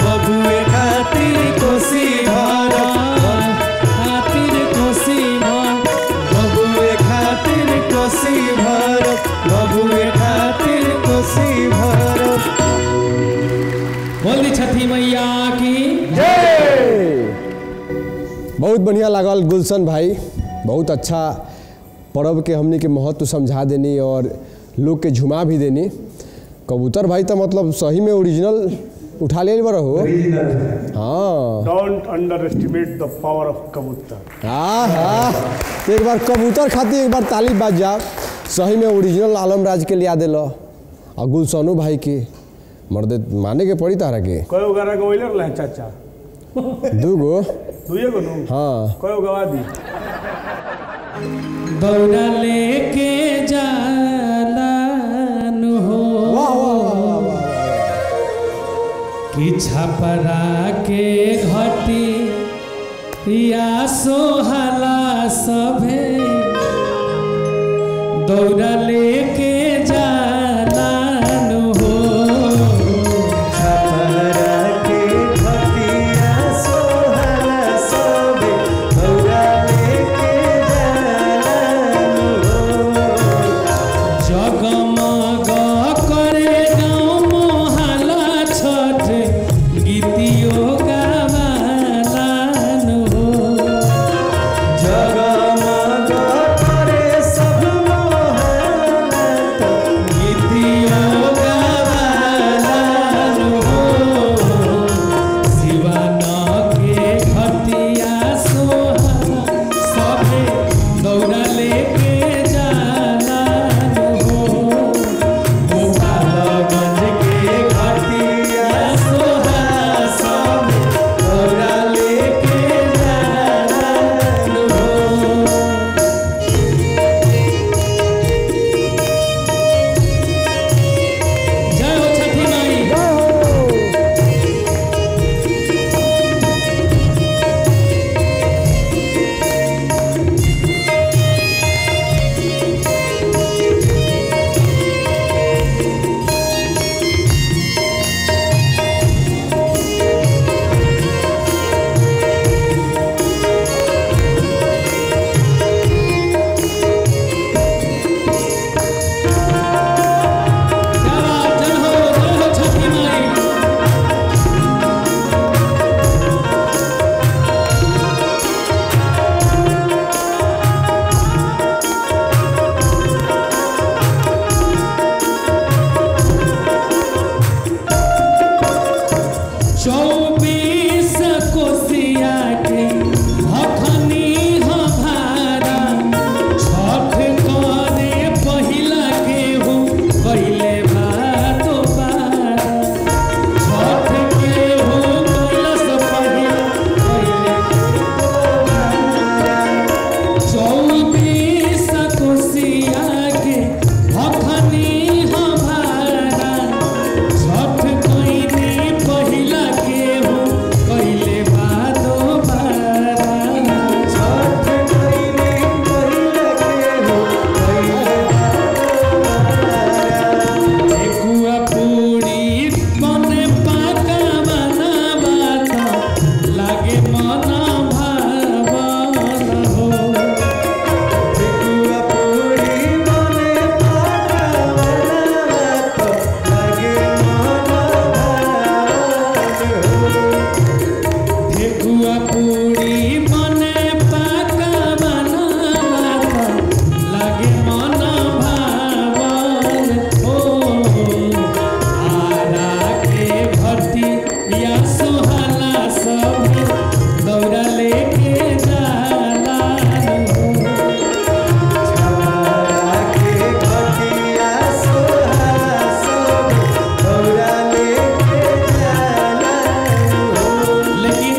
बबुए खातिर कोसी भरब, खातिर कोसी भर। बबुए खातिर कोसी भरब, बबुए खातिर कोसी भरब। बोली छठी मैया की बहुत बढ़िया लागल गुलशन भाई, बहुत अच्छा पर्व के हमनी के महत्व समझा देनी और लोग के झुमा भी देनी। कबूतर भाई तो मतलब सही में ओरिजिनल उठा ले बड़ा हो। हाँ don't under estimate the power of कबूतर। हाँ एक बार कबूतर खाती एक बार ताली बाज जा। सही में ओरिजिनल आलम राज के लिया दिल और गुलसोनू भाई के मर्दे माने के पड़ी तारा के। कयो गाना गवैले रहले चाचा? दूगो दुइए गो नु। हाँ कयो गवा दी। दौड़ा लेके जालान हो कि छपरा के घटी या सोहला सभे दौड़ा लेके जालान हो छपरा के घटी या सोहला सभे दौड़ा लेके जालान हो जगमग करे गाँव मोहल्ला छठ गीतियों गावालान हो जगमग करे सब मोहल्ला गीतियों गावालान हो शिवान के घटिया सोहला सभे दौड़ा लेके जालान हो गोपालगंज के घटिया सोहला सभे दौड़ा लेके जालान हो जय हो छठी माई। जय हो छठी माई। चौबीस कोसिया के भखनी हमारा छठ करे पहिला केहू पहिले भातो बारा छठ केहू कैलस पहिला चौबीस कोसिया के भखनी हमारा छठ कइनी पहिला केहू कइले भातो बारा छठ कइनी पहिला केहू कइले ठेकुआ पूरी बने पाका बनावाता लागे मना भावन हो ठेकुआ पूरी बने पाका बनावत लागे मन भावन हो ठेकुआ पूरी बने पाका बनावाता लागे मना भावन हो आरा के भट्टी या सोहला सब दौड़ा लेके जाला हो छपरा के घटिया सोहला सब दौड़ा लेके जालान हो लेकिन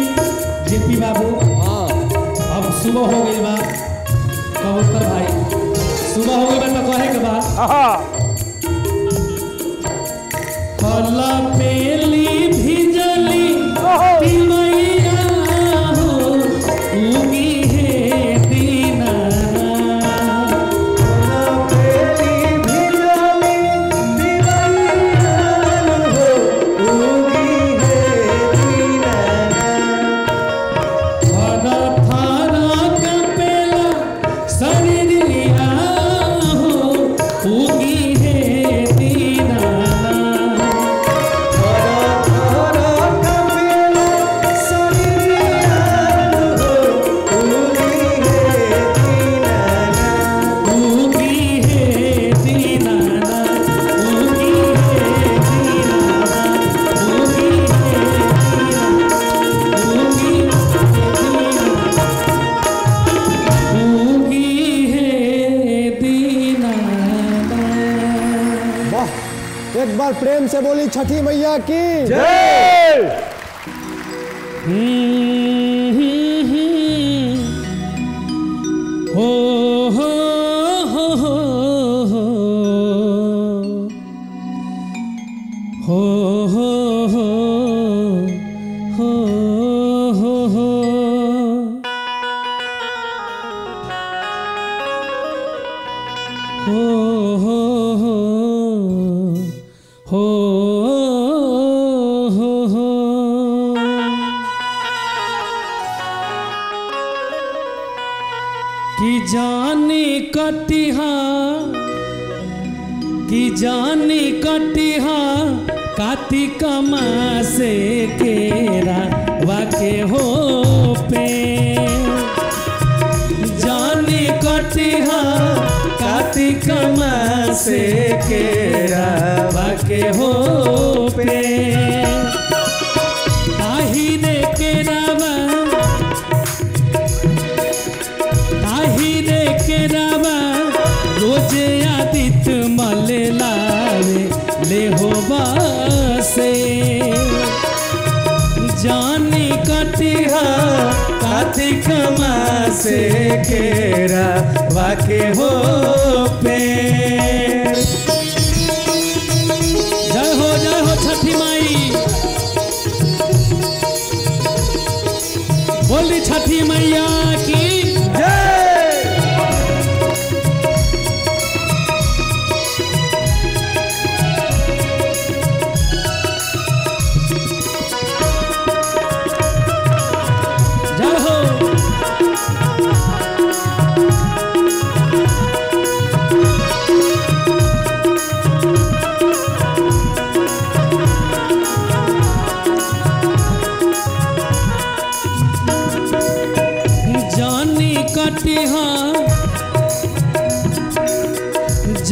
जेपी बाबू अब सुबह हो गई बा कबूतर भाई सुबह हो गई बा तो कहे के बा कल पेली भिजली तिमैया हो उगी हे दीना पेली भिजली दिवैयान हो उगी हे दीनानाथ थर थर कपेला शरीरिया हो उगी हे दीना थर एक बार प्रेम से बोली छठी मैया की जय। हो हो हो हो हो हो हो हो हो कि जानी कटिहा कि जानी कटिहा कार्तिक मासे केरा वाके हो पे जानी कटिहा कार्तिक मासे केरा वाके हो पे ताहिरे केरावा ताहिरे केरावा रोजे आदित मले लावे ले हो बासे जानी कटिहा कार्तिक मासे केरा वाके हो पे जय हो छठी माई बोली छठी मैया की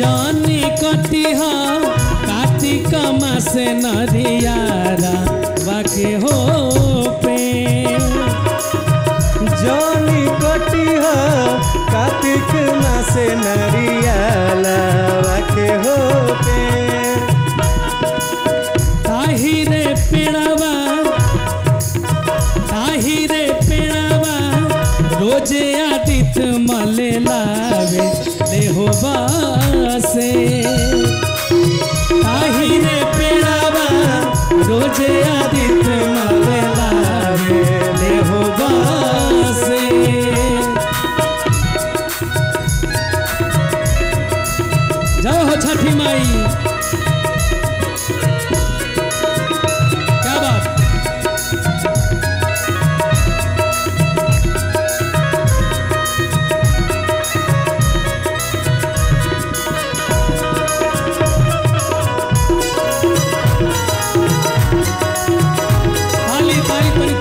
जानी कटिहा कार्तिक मासे नरियारा वाके हो पे जानी कटिहा कार्तिक मासे नरियाला वाके हो पे ताहिरे पेड़ावा रोजे आदित मले लावे ले हो बासे ताहिरे पेड़ावा रोजे आदित मले लावे ले हो बासे जय हो छठी माई क्या बात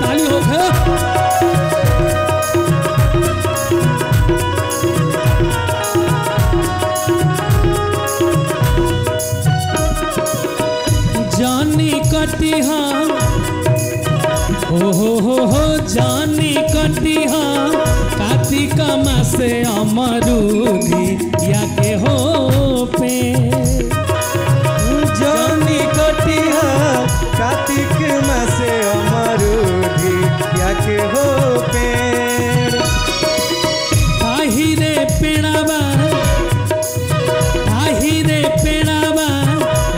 ताली हो गया जानी कटिहा हो जानी कटिहा कार्तिक मासे अमरूदी याके हो पे जानी कटिहा कार्तिक मासे अमरूदी याके हो पेड़ ताहिरे पेड़ावा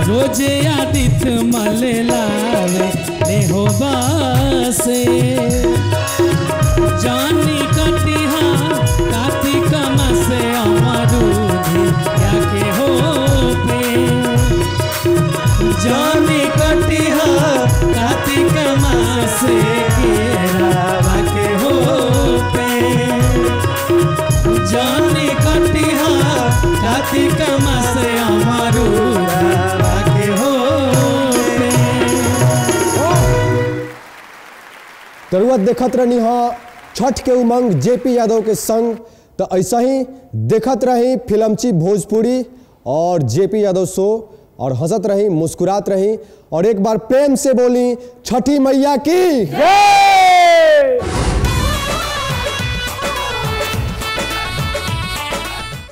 रोजे आदित मले लावे ले हो बासे जानी कटिहा कार्तिक मासे अमरूदी याके हो पे जानी कटिहा कार्तिक मासे केरा वाके हो पे जानी कटिहा कार्तिक मासे अमरूदा वाके हो पे तरुआ देखत रहनी हाँ छठ के उमंग जेपी यादव के संग। तो ऐसा ही देखत रही फिल्मची भोजपुरी और जेपी यादव शो और हंसत रही मुस्कुरात रही और एक बार प्रेम से बोली छठी मैया की जय।